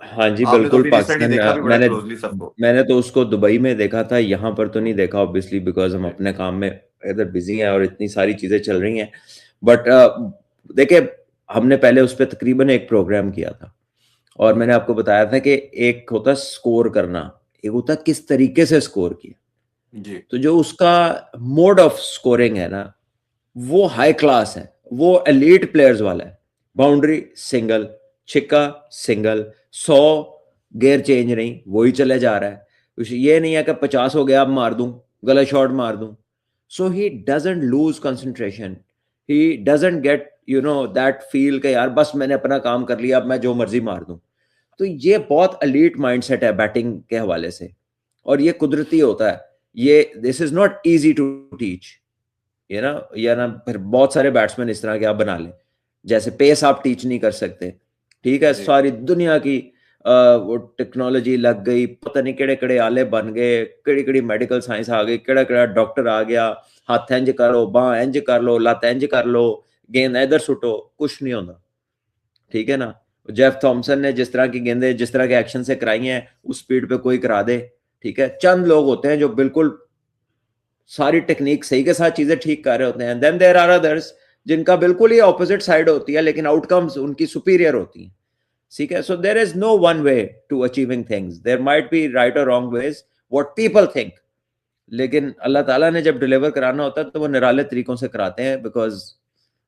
B: हाँ जी
A: आपने तो
B: बिल्कुल।
A: अभी रिसेंटली
B: पाकिस्तान
A: देखा भी बड़ा
B: मैंने
A: क्लोजली सबको।
B: मैंने तो उसको दुबई में देखा था, यहाँ पर तो नहीं देखा ऑब्वियसली, बिकॉज हम
A: जी।
B: अपने काम में इधर बिजी हैं और इतनी सारी चीजें चल रही हैं। बट देखिए, हमने पहले उस पर तकरीबन एक प्रोग्राम किया था, और मैंने आपको बताया था कि एक होता स्कोर करना, एक होता किस तरीके से स्कोर किया।
A: जी।
B: तो जो उसका मोड ऑफ स्कोरिंग है ना, वो हाई क्लास है, वो एलीट प्लेयर्स वाला है। बाउंड्री सिंगल, छिक्का सिंगल, 100 गेयर चेंज नहीं, वही चले जा रहा है। ये नहीं है कि 50 हो गया अब मार दूं, गलत शॉट मार दूं। So he doesn't lose concentration, he doesn't get that feel कि यार बस मैंने अपना काम कर लिया, अब मैं जो मर्जी मार दूं। तो ये बहुत एलीट माइंडसेट है बैटिंग के हवाले से, और ये कुदरती होता है। ये this is not easy to teach, ये ना, या ना फिर बहुत सारे बैट्समैन इस तरह के आप बना लें, जैसे पेस आप टीच नहीं कर सकते। ठीक है,
A: जी।
B: सारी दुनिया की वो टेक्नोलॉजी लग गई, पता नहीं केड़े केड़े आले बन गए, केड़ी केड़ी मेडिकल साइंस आ गई, केड़ा केड़ा डॉक्टर आ गया, हाथ इंज करो, बाह इंज कर लो, लत इंज कर लो, गेंद इधर सुटो, कुछ नहीं होता। ठीक है ना, जेफ थॉमसन ने जिस तरह की गेंदें, जिस तरह के एक्शन से कराई हैं, उस स्पीड पे कोई करा दे। ठीक है, चंद लोग होते हैं जो बिल्कुल सारी टेक्निक सही के साथ चीजें ठीक कर रहे होते हैं, देन देयर आर अदर्स जिनका बिल्कुल ही ऑपोजिट साइड होती है, लेकिन आउटकम्स उनकी सुपीरियर होती हैं। ठीक है, so there is no one way to achieving things, there might be right और wrong ways, what people think. लेकिन अल्लाह ताला ने जब डिलीवर कराना होता है तो वो निराले तरीकों से कराते हैं, बिकॉज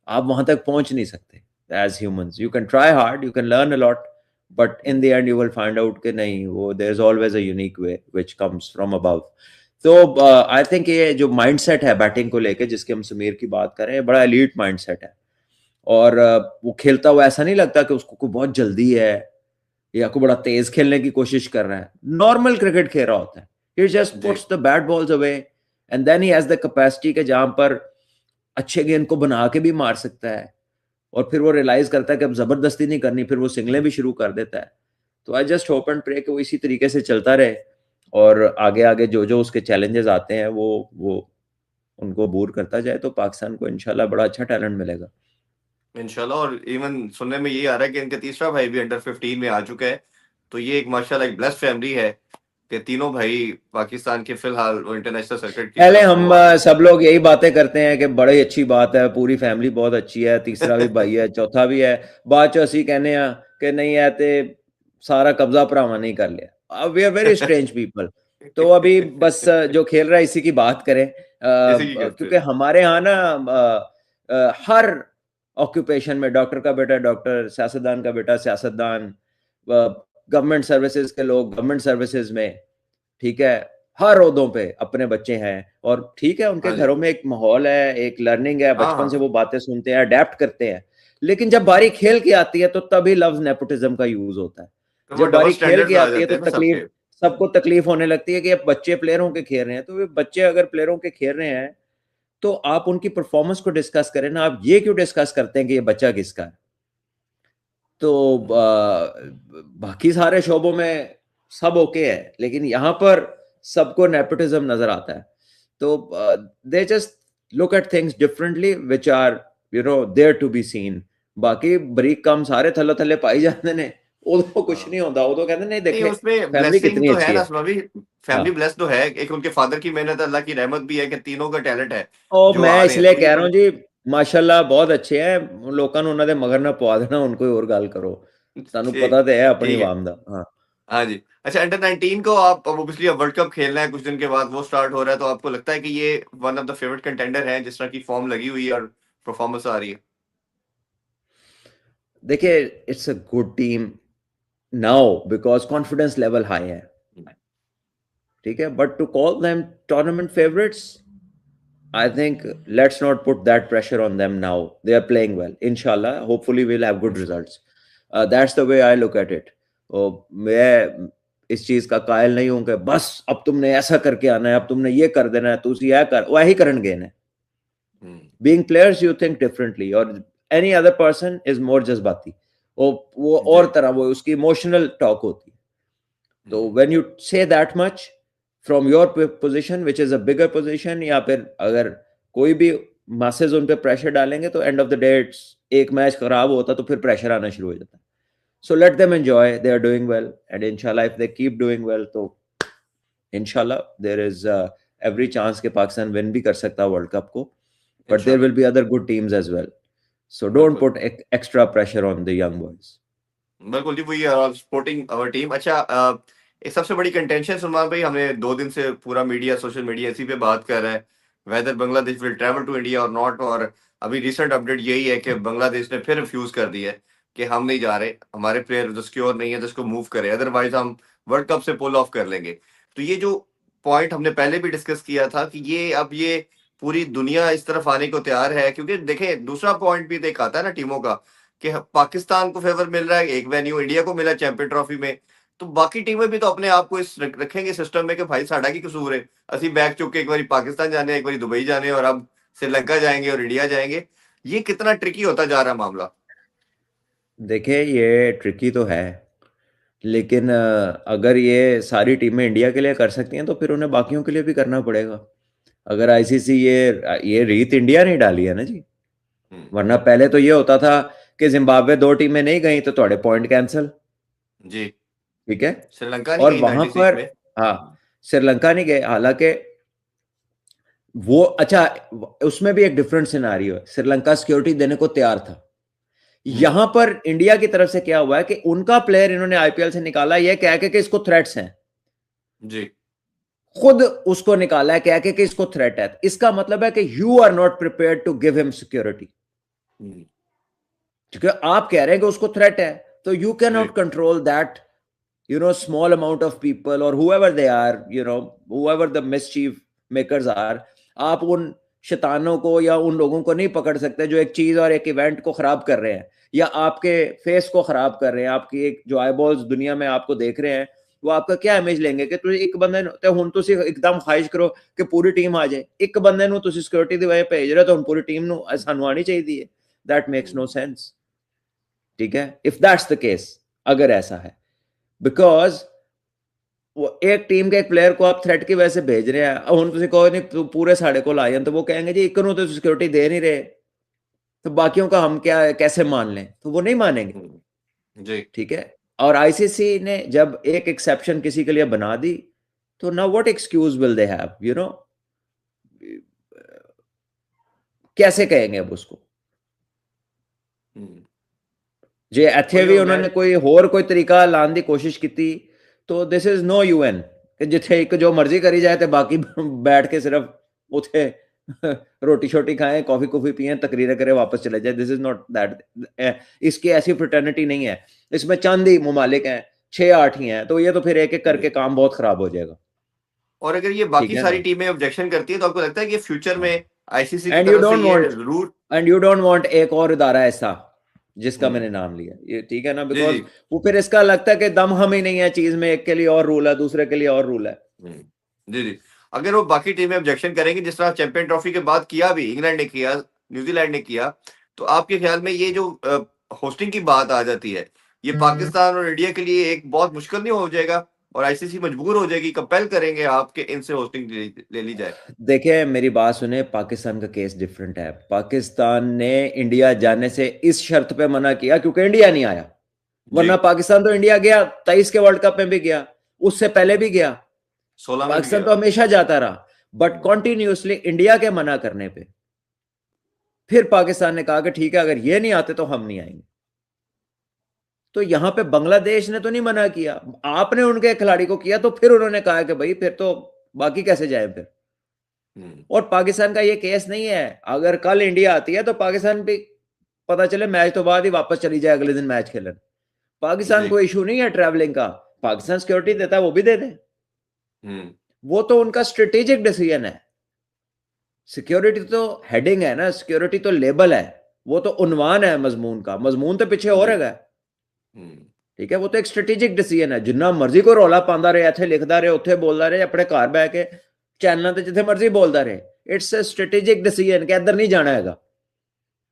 B: आप वहां तक पहुंच नहीं सकते as humans. You can try hard, you can learn a lot, but in the end you will find out कि नहीं, वो there is always a unique way which comes from above. तो आई थिंक ये जो mindset है batting को लेके, जिसके हम समीर की बात कर रहे हैं, बड़ा एलीट माइंडसेट है। और वो खेलता हुआ ऐसा नहीं लगता कि उसको कोई बहुत जल्दी है या कोई बड़ा तेज खेलने की कोशिश कर रहा है, नॉर्मल क्रिकेट खेल रहा होता है। ही जस्ट
A: जी।
B: Puts the bat balls away, and then he has the capacity के जहां पर अच्छे गेंद को बना के भी मार सकता है, और फिर वो रियलाइज करता है कि अब जबरदस्ती नहीं करनी, फिर वो सिंगलें भी शुरू कर देता है। तो I just hope and pray कि वो इसी तरीके से चलता रहे, और आगे आगे जो जो उसके चैलेंजेस आते हैं वो उनको दूर करता जाए, तो पाकिस्तान को इंशाल्लाह बड़ा अच्छा टैलेंट मिलेगा
A: इंशाल्लाह। और इवन सुनने में ये आ रहा है कि इनका तीसरा भाई भी अंडर 15 में आ चुका है। तो ये एक माशाल्लाह एक ब्लेस्ड फैमिली है कि तीनों भाई पाकिस्तान के फिलहाल वो इंटरनेशनल सर्किट की
B: पहले
A: तरफ
B: हम
A: वो आ रहे हैं।
B: सब लोग यही बातें करते हैं कि बड़ी अच्छी बात है, पूरी फैमिली बहुत अच्छी है, तीसरा भी भाई है, चौथा भी है, बाद चो ਅਸੀਂ कहने हैं कि नहीं है ते सारा कब्जा भरावा नहीं कर लिया। We are very strange people. तो अभी बस जो खेल रहा है इसी की बात करें,
A: इसी की करते
B: क्योंकि हमारे यहाँ ना हर ऑक्यूपेशन में डॉक्टर का बेटा डॉक्टर, सियासतदान का बेटा सियासतदान, गवर्नमेंट सर्विसेज के लोग गवर्नमेंट सर्विसेज में, ठीक है, हर ओहदों पे अपने बच्चे हैं, और ठीक है उनके
A: हाँ जी।
B: घरों में एक माहौल है, एक लर्निंग है,
A: हाँ
B: बचपन से
A: हाँ।
B: वो बातें सुनते हैं, अडेप्ट करते हैं। लेकिन जब बारी खेल की आती है तो तभी लफ्ज नेपोटिज्म का यूज होता है।
A: तो वो
B: जब
A: डबल
B: बारी खेल की
A: स्टैंडर्ड्स आ
B: आती है
A: जाते
B: तो
A: हैं ना सबके।
B: तकलीफ, सबको तकलीफ होने लगती है कि अब बच्चे प्लेयरों के खेल रहे हैं। तो वे बच्चे अगर प्लेयरों के खेल रहे हैं तो आप उनकी परफॉर्मेंस को डिस्कस करें ना, आप ये क्यों डिस्कस करते हैं कि ये बच्चा किसका है। तो बाकी सारे शोबों में सब ओके है, लेकिन यहाँ पर सबको नेपोटिज्म नजर आता है। तो they just look at things differently which are there to be seen. बाकी बरीक काम सारे थल्ले थल्ले पाई जाते ने, उदो कुछ नहीं
A: हाँ।
B: होता, उदो कहते नहीं
A: नहीं
B: देखे
A: उसमें
B: फैमिली
A: ब्लेसिंग
B: कितनी
A: तो है
B: अच्छी
A: ना
B: है।
A: उसमें भी।
B: हाँ,
A: फैमिली ब्लेस तो है, एक उनके फादर की मेहनत, अल्लाह की रहमत भी है कि तीनों का टैलेंट है
B: और
A: जो
B: मैं
A: आ रहे हैं।
B: इसलिए
A: तो ये
B: कह रहा
A: तो
B: हूँ जी, माशाल्लाह बहुत अच्छे हैं लोगों ने, उन्होंने मगर ना पवा देना, उनको और गल करो, सानू
A: ठीक
B: पता तो है अपनी
A: ठीक है।
B: आवाम दा। हाँ,
A: हाँ जी। अच्छा, अंडर 19 को आप अब ऑब्वियसली अब वर्ल्ड कप खेलना है, कुछ दिन के बाद वो स्टार्ट हो रहा है, तो आपको लगता है कि ये one of the favourite contender है जिस तरह की फॉर्म लगी हुई है और परफॉर्मेंस आ रही है?
B: देखिए it's a good team now because confidence level high है, ठीक है, but to call them tournament favourites, I think let's not put that pressure on them now, they are playing well, इंशाल्लाह hopefully will have good results, that's the way I look at it. मैं इस चीज का कायल नहीं हूं कि बस अब तुमने ऐसा करके आना है, अब तुमने ये कर देना है, तुम यह कर वही करन गए ने।
A: हम्म।
B: Being players you think differently, और any other person is more जज्बाती, वो
A: जी।
B: और तरह, वो उसकी इमोशनल टॉक होती है। तो
A: हम्म।
B: when you say that much from your position which is a bigger position, या फिर अगर कोई भी masses उन पे प्रेशर डालेंगे तो end of the day एक मैच खराब होता तो फिर प्रेशर आना शुरू हो जाता है। So let them enjoy, they are doing well, and inshallah if they keep doing well तो inshallah there is every chance कि पाकिस्तान विन भी कर सकता है वर्ल्ड कप को, but there
A: इंशाल्लाह।
B: will be other good teams as well. So don't
A: बिल्कुल।
B: put extra pressure on the young boys.
A: बिल्कुल जी, वही सपोर्टिंग अवर टीम। अच्छा, एक सबसे बड़ी कंटेंशन सलमान भाई, हमने 2 दिन से पूरा मीडिया, सोशल मीडिया इसी पे बात कर रहा है, whether Bangladesh will travel to India और नॉट। और अभी रिसेंट अपडेट यही है कि बांग्लादेश ने फिर रिफ्यूज कर दिया है कि हम नहीं जा रहे, हमारे प्लेयर जो सिक्योर नहीं है, जिसको मूव करें, अदरवाइज हम वर्ल्ड कप से पुल ऑफ कर लेंगे। तो ये जो पॉइंट हमने पहले भी डिस्कस किया था कि ये अब ये पूरी दुनिया इस तरफ आने को तैयार है, क्योंकि देखें दूसरा पॉइंट भी देख आता है ना टीमों का कि पाकिस्तान को फेवर मिल रहा है एक वेन्यू, इंडिया को मिला चैंपियन ट्रॉफी में। तो बाकी टीमें भी तो अपने आप को इस रखेंगे सिस्टम में कि भाई साडा की कसूर है, असि बैग चुक के एक बार पाकिस्तान जाने, एक बार दुबई जाने, और अब श्रीलंका जाएंगे और इंडिया जाएंगे। ये कितना ट्रिकी होता जा रहा है मामला।
B: देखिए ये ट्रिकी तो है, लेकिन अगर ये सारी टीमें इंडिया के लिए कर सकती हैं तो फिर उन्हें बाकियों के लिए भी करना पड़ेगा। अगर आईसीसी ये रीत इंडिया नहीं डाली है ना जी,
A: हम्म।
B: वरना पहले तो ये होता था कि जिम्बाब्वे 2 टीमें नहीं गई तो थोड़े पॉइंट कैंसिल,
A: जी।
B: ठीक है।
A: श्रीलंका नहीं
B: और
A: गई
B: वहां
A: 96
B: पर,
A: में।
B: हाँ, श्रीलंका नहीं गए, हालांकि वो अच्छा, उसमें भी एक डिफरेंट सिनारियो है, श्रीलंका सिक्योरिटी देने को तैयार था।
A: हम्म।
B: यहां पर इंडिया की तरफ से क्या हुआ है कि उनका प्लेयर इन्होंने आईपीएल से निकाला, यह कह के कि इसको थ्रेट्स हैं,
A: जी।
B: खुद उसको निकाला है कह के कि इसको थ्रेट है। इसका मतलब है कि you are not prepare to give him security,
A: hmm.
B: क्योंकि आप कह रहे हैं कि उसको थ्रेट है, तो यू कैन
A: जी।
B: Not control that small amount of people or whoever they are, whoever the mischief makers are, आप उन शैतानों को या उन लोगों को नहीं पकड़ सकते जो एक चीज और एक इवेंट को खराब कर रहे हैं, या आपके फेस को खराब कर रहे हैं, आपकी एक जो आईबॉल्स दुनिया में आपको देख रहे हैं, वो आपका क्या इमेज लेंगे कि तुझे एक बंदे ते हुन तुसी एकदम ख्वाहिश करो कि पूरी टीम आ जाए, एक बंदे ਨੂੰ ਤੁਸੀਂ ਸਿਕਿਉਰਿਟੀ ਦੀ ਵਜ੍ਹਾ ਭੇਜ ਰਹੇ ਹੋ ਤਾਂ ਹੁਣ ਪੂਰੀ ਟੀਮ ਨੂੰ ਸਾਨੂੰ ਆਣੀ ਚਾਹੀਦੀ ਹੈ। That makes no sense. ठीक है, इफ दैट्स द केस, अगर ऐसा है, बिकॉज वो एक टीम के एक प्लेयर को आप थ्रेट की वजह से भेज रहे हैं, ਹੁਣ ਤੁਸੀਂ कहो नहीं तू पूरे साढ़े को ला जाए, तो वो कहेंगे जी एक तो सिक्योरिटी दे नहीं रहे, तो बाकियों का हम क्या कैसे मान लें, तो वो नहीं मानेंगे।
A: जी
B: ठीक है, और आईसीसी ने जब एक एक्सेप्शन किसी के लिए बना दी, तो now what excuse will they have, you know, कैसे कहेंगे अब उसको जे ਇੱਥੇ ਵੀ ਉਹਨਾਂ ਨੇ ਕੋਈ ਹੋਰ ਕੋਈ ਤਰੀਕਾ ਲਾਉਣ ਦੀ ਕੋਸ਼ਿਸ਼ ਕੀਤੀ, तो दिस इज नो यूएन कि जिथे एक जो मर्जी करी जाए तो बाकी बैठ के सिर्फ उथे रोटी शोटी खाएं, कॉफी कॉफी पिए, तकरीरें करें, वापस चले जाए। दिस इज नॉट दैट, इसकी ऐसी फ्रेटर्निटी नहीं है। इसमें चंद ही मुमालिक हैं, 6-8 ही हैं, तो ये तो फिर एक एक करके काम बहुत खराब हो जाएगा।
A: और अगर ये बाकी सारी टीमें ऑब्जेक्शन करती है, तो आपको लगता है कि फ्यूचर में आईसीसी की तरफ से ये route,
B: and you don't want एक और इदारा ऐसा जिसका मैंने नाम लिया, ये ठीक है ना, बिकॉज वो फिर इसका लगता है कि दम हम ही नहीं है चीज में, एक के लिए और रूल है, दूसरे के लिए और रूल है।
A: जी जी, अगर वो बाकी टीमें ऑब्जेक्शन करेंगी, जिस तरह चैंपियन ट्रॉफी के बाद किया भी इंग्लैंड ने किया, न्यूजीलैंड ने किया, तो आपके ख्याल में ये जो होस्टिंग की बात आ जाती है, ये पाकिस्तान और इंडिया के लिए एक बहुत मुश्किल नहीं हो जाएगा, और आईसीसी मजबूर हो जाएगी, कंपेल करेंगे आपके इनसे होस्टिंग ले ली जाए?
B: देखिए मेरी बात सुने, पाकिस्तान का केस डिफरेंट है। पाकिस्तान ने इंडिया जाने से इस शर्त पे मना किया क्योंकि इंडिया नहीं आया, वरना पाकिस्तान तो इंडिया गया, 23 के वर्ल्ड कप में भी गया, उससे पहले भी गया,
A: 16
B: पाकिस्तान तो हमेशा जाता रहा, बट कॉन्टिन्यूसली इंडिया के मना करने पे फिर पाकिस्तान ने कहा कि ठीक है, अगर ये नहीं आते तो हम नहीं आएंगे। तो यहां पे बांग्लादेश ने तो नहीं मना किया, आपने उनके खिलाड़ी को किया, तो फिर उन्होंने कहा कि भाई फिर तो बाकी कैसे जाए फिर। और पाकिस्तान का ये केस नहीं है, अगर कल इंडिया आती है तो पाकिस्तान भी पता चले मैच तो बाद ही वापस चली जाए, अगले दिन मैच खेलन, पाकिस्तान को इशू नहीं है ट्रैवलिंग का, पाकिस्तान सिक्योरिटी देता है, वो भी दे दे, वो तो उनका स्ट्रेटेजिक डिसीजन है। सिक्योरिटी तो हेडिंग है ना, सिक्योरिटी तो लेबल है, वो तो उन्वान है मजमून का, मजमून तो पीछे हो रहेगा। ठीक है, वो तो एक स्ट्रेटेजिक डिसीजन है, जिन्ना मर्जी को रौला पांदा रहे, इत्थे लिखदा रहे, उत्थे बोलदा रहे, अपने घर बैठ के चैनल ते जिथे मर्जी बोलदा रहे, इट्स अ स्ट्रेटेजिक डिसीजन कि इधर नहीं जाना हैगा,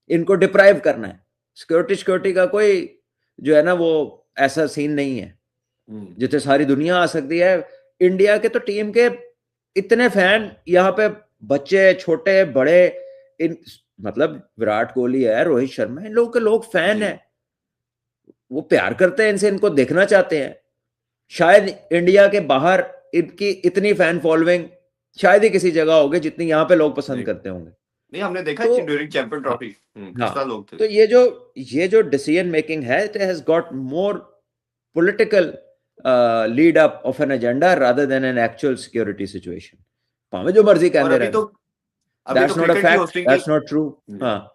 B: इनको डिप्राइव करना है। सिक्योरिटी का कोई जो है ना वो ऐसा सीन नहीं है जिथे सारी दुनिया आ सकती है। इंडिया के तो टीम के इतने फैन यहाँ पे, बच्चे छोटे बड़े, इन मतलब विराट कोहली है, रोहित शर्मा, इन लोगों के लोग फैन है, वो प्यार करते हैं इनसे, इनको देखना चाहते हैं। शायद इंडिया के बाहर इनकी इतनी फैन फॉलोइंग शायद ही किसी जगह होगी जितनी यहाँ पे लोग पसंद करते होंगे।
A: नहीं, हमने देखा तो, ड्यूरिंग चैंपियन ट्रॉफी लोग थे।
B: तो ये जो डिसीजन मेकिंग है, it has got more political lead up of an agenda rather than an actual security situation. भावे जो मर्जी कहते रहे, that's not a fact, that's not true. हाँ,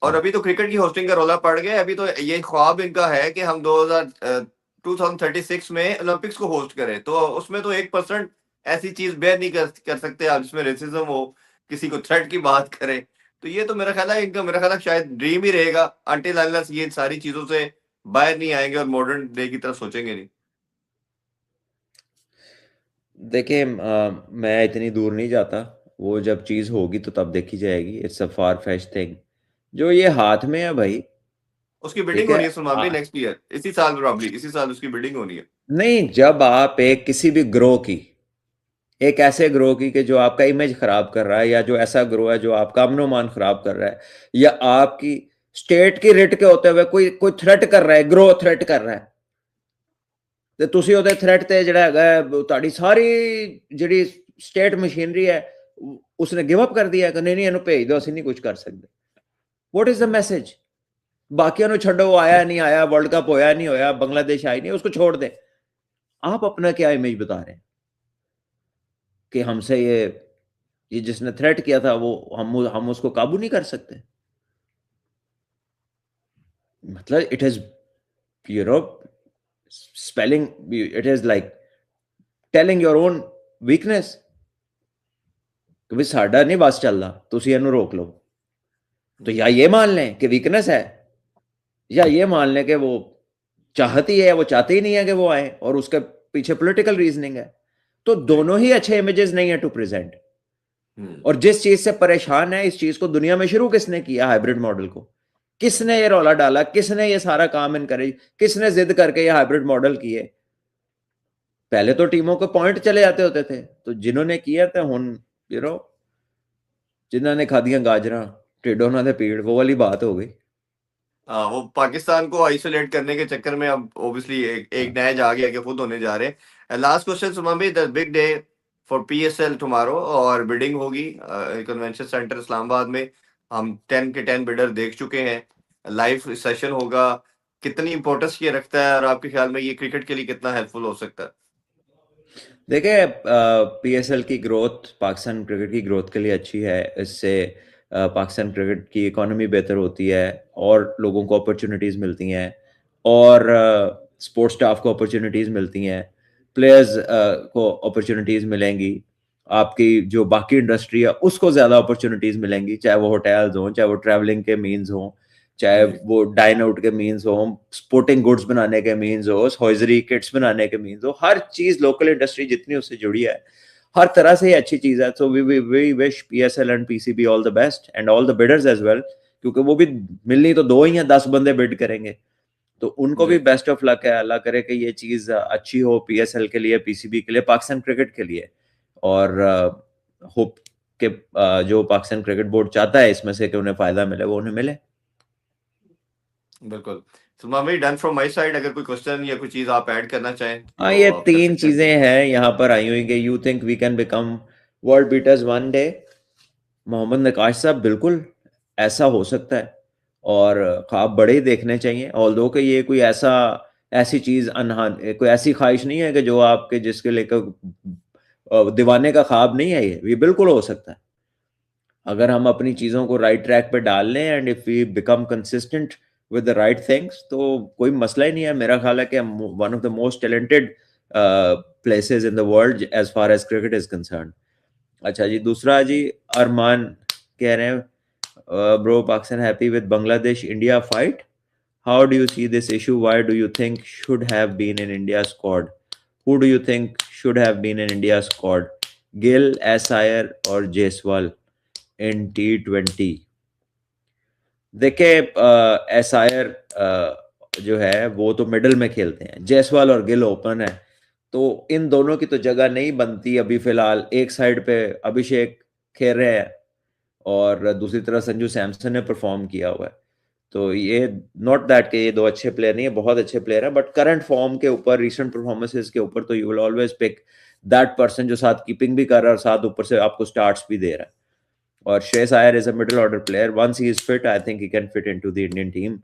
A: और अभी तो क्रिकेट की होस्टिंग का रौला पड़ गया। अभी तो ये ख्वाब इनका है कि हम 2036 में ओलंपिक्स को होस्ट करें, तो उसमें तो 1% ऐसी चीज बेयर नहीं कर सकते आप जिसमें रेसिज्म हो, किसी को थ्रेट की बात करें। तो ये तो मेरा ख्याल है इनका, मेरा ख्याल है शायद ड्रीम ही रहेगा, अंटिल अनलेस ये सारी चीजों से बाहर नहीं आएंगे और मॉडर्न डे की तरफ सोचेंगे नहीं।
B: देखिए मैं इतनी दूर नहीं जाता, वो जब चीज होगी तो तब देखी जाएगी। It's a far fetched thing, जो ये हाथ में है भाई,
A: उसकी बिल्डिंग होनी है सलमान भाई नेक्स्ट ईयर, इसी साल प्रॉब्ली, इसी साल उसकी बिल्डिंग होनी है।
B: नहीं, जब आप एक किसी भी ग्रोह की, एक ऐसे ग्रोह की कि जो आपका इमेज खराब कर रहा है, या जो ऐसा ग्रोह है जो आपका अमनोमान खराब कर रहा है, या आपकी स्टेट की रिट के होते हुए कोई थ्रेट कर रहा है, ग्रोह थ्रेट कर रहा है, ਤੇ ਤੁਸੀਂ ਉਹਦੇ ਥ੍ਰੈਟ ਤੇ ਜਿਹੜਾ ਹੈਗਾ ਤੁਹਾਡੀ ਸਾਰੀ ਜਿਹੜੀ ਸਟੇਟ ਮਸ਼ੀਨਰੀ ਹੈ ਉਸਨੇ ਗਿਵ ਅਪ ਕਰ ਦਿਆ ਕਿ ਨਹੀਂ ਇਹਨੂੰ ਭੇਜ ਦਿਓ, ਅਸੀਂ ਨਹੀਂ ਕੁਝ ਕਰ ਸਕਦੇ। What is the message? बाकियों ने छोड़ो, आया नहीं आया, वर्ल्ड कप होया नहीं होया, बांग्लादेश आई नहीं, उसको छोड़ दे। आप अपना क्या इमेज बता रहे हैं कि हमसे ये जिसने थ्रेट किया था वो हम उसको काबू नहीं कर सकते? मतलब it is spelling, it is like telling your own weakness कि भी साडा नहीं बस चलदा, तुसी इहनू रोक लो। तो या ये मान लें कि वीकनेस है, या ये मान लें कि वो चाहती है, वो चाहती ही नहीं है कि वो आए, और उसके पीछे पॉलिटिकल रीजनिंग है। तो दोनों ही अच्छे इमेजेस नहीं है टू प्रेजेंट। और जिस चीज से परेशान है, इस चीज को दुनिया में शुरू किसने किया, हाइब्रिड मॉडल को, किसने ये रौला डाला, किसने ये सारा काम इनकरेज, किसने जिद करके ये हाइब्रिड मॉडल किए? पहले तो टीमों के पॉइंट चले जाते होते थे, तो जिन्होंने किया था हुन यू नो जिन्होंने खादियां गाजरा टेढ़ों ना थे पीड़, वो वाली बात हो गई।
A: वो पाकिस्तान को आइसोलेट करने के चक्कर में अब ऑब्वियसली एक नया जा गया कि खुद होने जा रहे हैं। लास्ट क्वेश्चन सुमन भाई, the big day for PSL tomorrow, और बिडिंग होगी कन्वेंशन सेंटर इस्लामाबाद में। हम 10 के 10 बिडर देख चुके हैं, लाइव सेशन होगा। कितनी इंपॉर्टेंस ये रखता है और आपके ख्याल में ये क्रिकेट के लिए कितना हेल्पफुल हो सकता है?
B: देखिए, पीएसएल की ग्रोथ पाकिस्तान क्रिकेट की ग्रोथ के लिए अच्छी है। इससे पाकिस्तान क्रिकेट की इकोनॉमी बेहतर होती है और लोगों को अपॉर्चुनिटीज़ मिलती हैं, और स्पोर्ट्स स्टाफ को अपॉर्चुनिटीज़ मिलती हैं, प्लेयर्स को अपॉर्चुनिटीज़ मिलेंगी, आपकी जो बाकी इंडस्ट्री है उसको ज़्यादा अपॉर्चुनिटीज़ मिलेंगी, चाहे वो होटल्स हों, चाहे वो ट्रैवलिंग के मीन्स हों, चाहे
A: जी
B: वो डाइन आउट के मीन्स हो, स्पोर्टिंग गुड्स बनाने के मीन्स हो, हॉइजरी किट्स बनाने के मीन्स हो, हर चीज लोकल इंडस्ट्री जितनी उससे जुड़ी है, हर तरह से ये अच्छी चीज है। So we wish PSL and PCB all the best and all the bidders as well, क्योंकि वो भी मिलनी तो दो ही हैं, 10 बंदे बिड करेंगे, तो उनको भी
A: जी
B: बेस्ट ऑफ लक है। अल्लाह करे कि ये चीज अच्छी हो पीएसएल के लिए, पीसीबी के लिए, पाकिस्तान क्रिकेट के लिए, और होप कि जो पाकिस्तान क्रिकेट बोर्ड चाहता है इसमें से कि उन्हें फायदा मिले, वो उन्हें मिले।
A: बिल्कुल। सुमन भाई, डन फ्रॉम माय साइड। अगर कोई क्वेश्चन या कोई चीज आप ऐड करना चाहें
B: हाँ,
A: तो
B: ये
A: आप कर
B: 3
A: सकते हैं।
B: चीजें हैं यहाँ पर आई हुई कि you think we can become world beaters one day. Mohammad Naqash साहब, बिल्कुल ऐसा हो सकता है, और ख्वाब बड़े ही देखने चाहिए। ऑल्दो कि ये कोई ऐसी चीज कोई ऐसी ख्वाहिश नहीं है कि जो आपके जिसके लेकर दीवाने का ख्वाब नहीं है, ये बिल्कुल हो सकता है अगर हम अपनी चीजों को राइट ट्रैक पे डाल लें, and if we become consistent with the right things, तो कोई मसला ही नहीं है। मेरा ख्याल है कि one of the most talented places in the world as far as cricket is concern. अच्छा जी, दूसरा जी, अरमान कह रहे हैं, bro Pakistan happy with Bangladesh India fight, how do you see this issue, why do you think should have been in India squad, who do you think should have been in India squad, Gill, Iyer और जेसवाल इन T20? देखिए, एसायर जो है वो तो middle में खेलते हैं, जायसवाल और गिल ओपन है, तो इन दोनों की तो जगह नहीं बनती अभी फिलहाल। एक साइड पे अभिषेक खेल रहे हैं और दूसरी तरफ संजू सैमसन ने परफॉर्म किया हुआ है, तो ये नॉट दैट कि ये दो अच्छे प्लेयर नहीं है, बहुत अच्छे प्लेयर हैं, बट करंट फॉर्म के ऊपर, रिसेंट परफॉर्मेंसेस के ऊपर, तो you will always pick that person जो साथ कीपिंग भी कर रहा है और साथ ऊपर से आपको स्टार्ट्स भी दे रहा है। और Shreyas Iyer is a middle order player, once he is fit I think he can fit into the Indian team.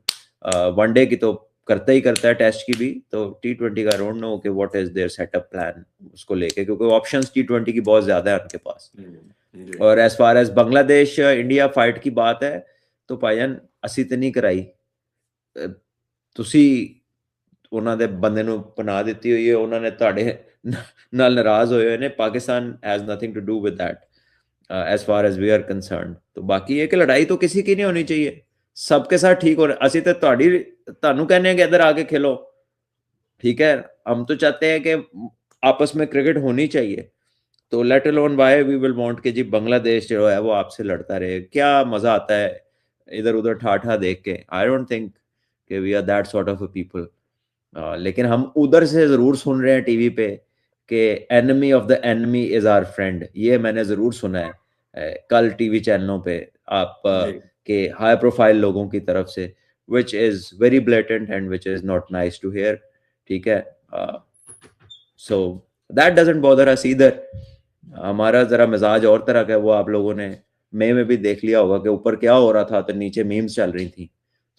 B: One day की तो करता ही करता है, टेस्ट की भी, तो T20 का डोंट नो कि what is there setup plan उसको लेके, क्योंकि ऑप्शंस T20 की बहुत ज्यादा है उनके पास।
A: जी
B: और as far as Bangladesh India fight की बात है, तो भाईजान ਅਸੀਂ ਤੇ ਨਹੀਂ ਕਰਾਈ, ਤੁਸੀਂ ਉਹਨਾਂ ਦੇ ਬੰਦੇ ਨੂੰ ਪਨਾਹ ਦਿੱਤੀ ਹੋਈ ਹੈ, ਉਹਨਾਂ ਨੇ ਤੁਹਾਡੇ ਨਾਲ ਨਾਰਾਜ਼ ਹੋਏ ਹੋਏ ਨੇ। Pakistan has nothing to do with that as far as we are concern. तो बाकी ये कि लड़ाई तो किसी की नहीं होनी चाहिए, सबके साथ ठीक हो रहा। ਅਸੀਂ ਤੇ ਤੁਹਾਨੂੰ कहने हैं कि इधर आके खेलो, ठीक है, हम तो चाहते हैं कि आपस में क्रिकेट होनी चाहिए, तो let alone why we will want कि जी बांग्लादेश जो है वो आपसे लड़ता रहे, क्या मजा आता है इधर उधर ठाठा देख के। आई डोंट थिंक कि we are that sort of a people. लेकिन हम उधर से जरूर सुन रहे हैं टीवी पे कि enemy of the enemy is our friend, ये मैंने जरूर सुना है कल टीवी चैनलों पे आप
A: जी
B: के हाई प्रोफाइल लोगों की तरफ से, which is very blatant and which is not nice to hear, ठीक है। So that doesn't bother us either. हमारा जरा मिजाज और तरह का है, वो आप लोगों ने मई में भी देख लिया होगा कि ऊपर क्या हो रहा था तो नीचे मीम्स चल रही थी।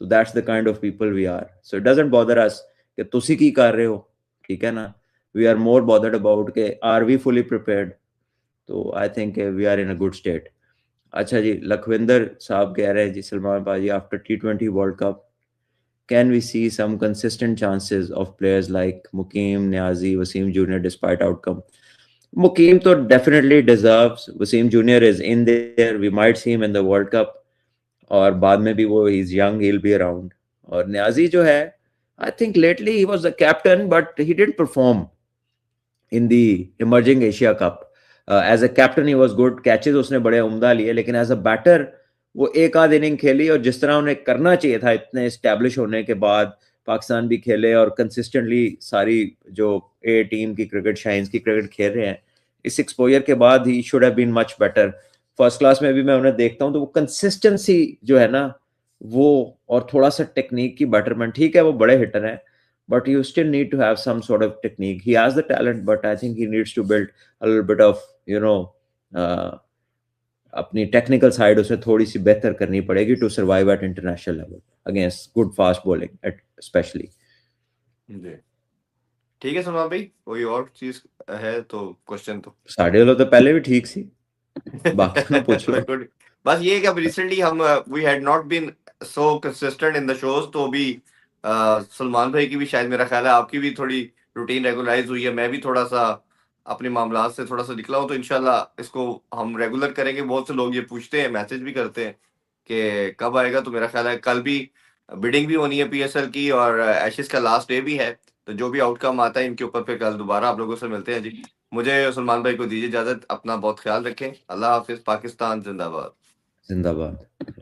B: तो that's the kind of people we are, so it doesn't bother us कि तुसी की कर रहे हो, ठीक है ना। We are more bothered about के आर वी फुली प्रिपेयर्ड। तो I think we are in a good state. अच्छा जी, लखविंदर साहब कह रहे हैं जी, सलमान भाजी after T20 world cup can we see some consistent chances of players like Mukeem, Niazi, Wasim Jr. despite outcome? Mukeem तो definitely deserves. Wasim Jr. is in there. We might see him in the World Cup. और बाद में भी वो he's young, he'll be around. और Niazi जो है, I think lately he was the captain, but he didn't perform in the emerging Asia Cup. As a captain he was good. Catches उसने बड़े उम्दा लिए, लेकिन as a batter वो एक आध इनिंग खेली और जिस तरह उन्हें करना चाहिए था इतने स्टैब्लिश होने के बाद पाकिस्तान भी खेले और कंसिस्टेंटली सारी जो ए टीम की क्रिकेट शाइन्स की क्रिकेट खेल रहे हैं, इस एक्सपोजर के बाद he should have been much better. First class में भी मैं उन्हें देखता हूँ तो वो कंसिस्टेंसी जो है ना वो, और थोड़ा सा टेक्निक की बेटरमेंट, ठीक है वो बड़े हिटर हैं but you still need to have some sort of technique. He has the talent, but I think he needs to build a little bit of, you know, uh, अपनी technical side उसे थोड़ी सी बेहतर करनी पड़ेगी to survive at international level against good fast bowling at specially.
A: जी ठीक है सलमान भाई, कोई और चीज है तो क्वेश्चन तो
B: साढ़े वालों तो पहले भी ठीक सी, बाकी ना पूछ लो।
A: बिल्कुल। बस ये कि अब रिसेंटली हम we had not been so consistent in the shows, तो अभी सलमान भाई की भी शायद, मेरा ख्याल है आपकी भी थोड़ी रूटीन रेगुलराइज हुई है, मैं भी थोड़ा सा अपने मामलात से थोड़ा सा निकला हूँ, तो इंशाल्लाह इसको हम रेगुलर करेंगे। बहुत से लोग ये पूछते हैं, मैसेज भी करते हैं कि कब आएगा, तो मेरा ख्याल है कल भी बिडिंग भी होनी है पीएसएल की, और एशेज का लास्ट डे भी है, तो जो भी आउटकम आता है इनके ऊपर पे कल दोबारा आप लोगों से मिलते हैं जी। मुझे सलमान भाई को दीजिए इजाजत, अपना बहुत ख्याल रखें, अल्लाह हाफिज, पाकिस्तान जिंदाबाद।
B: जिंदाबाद।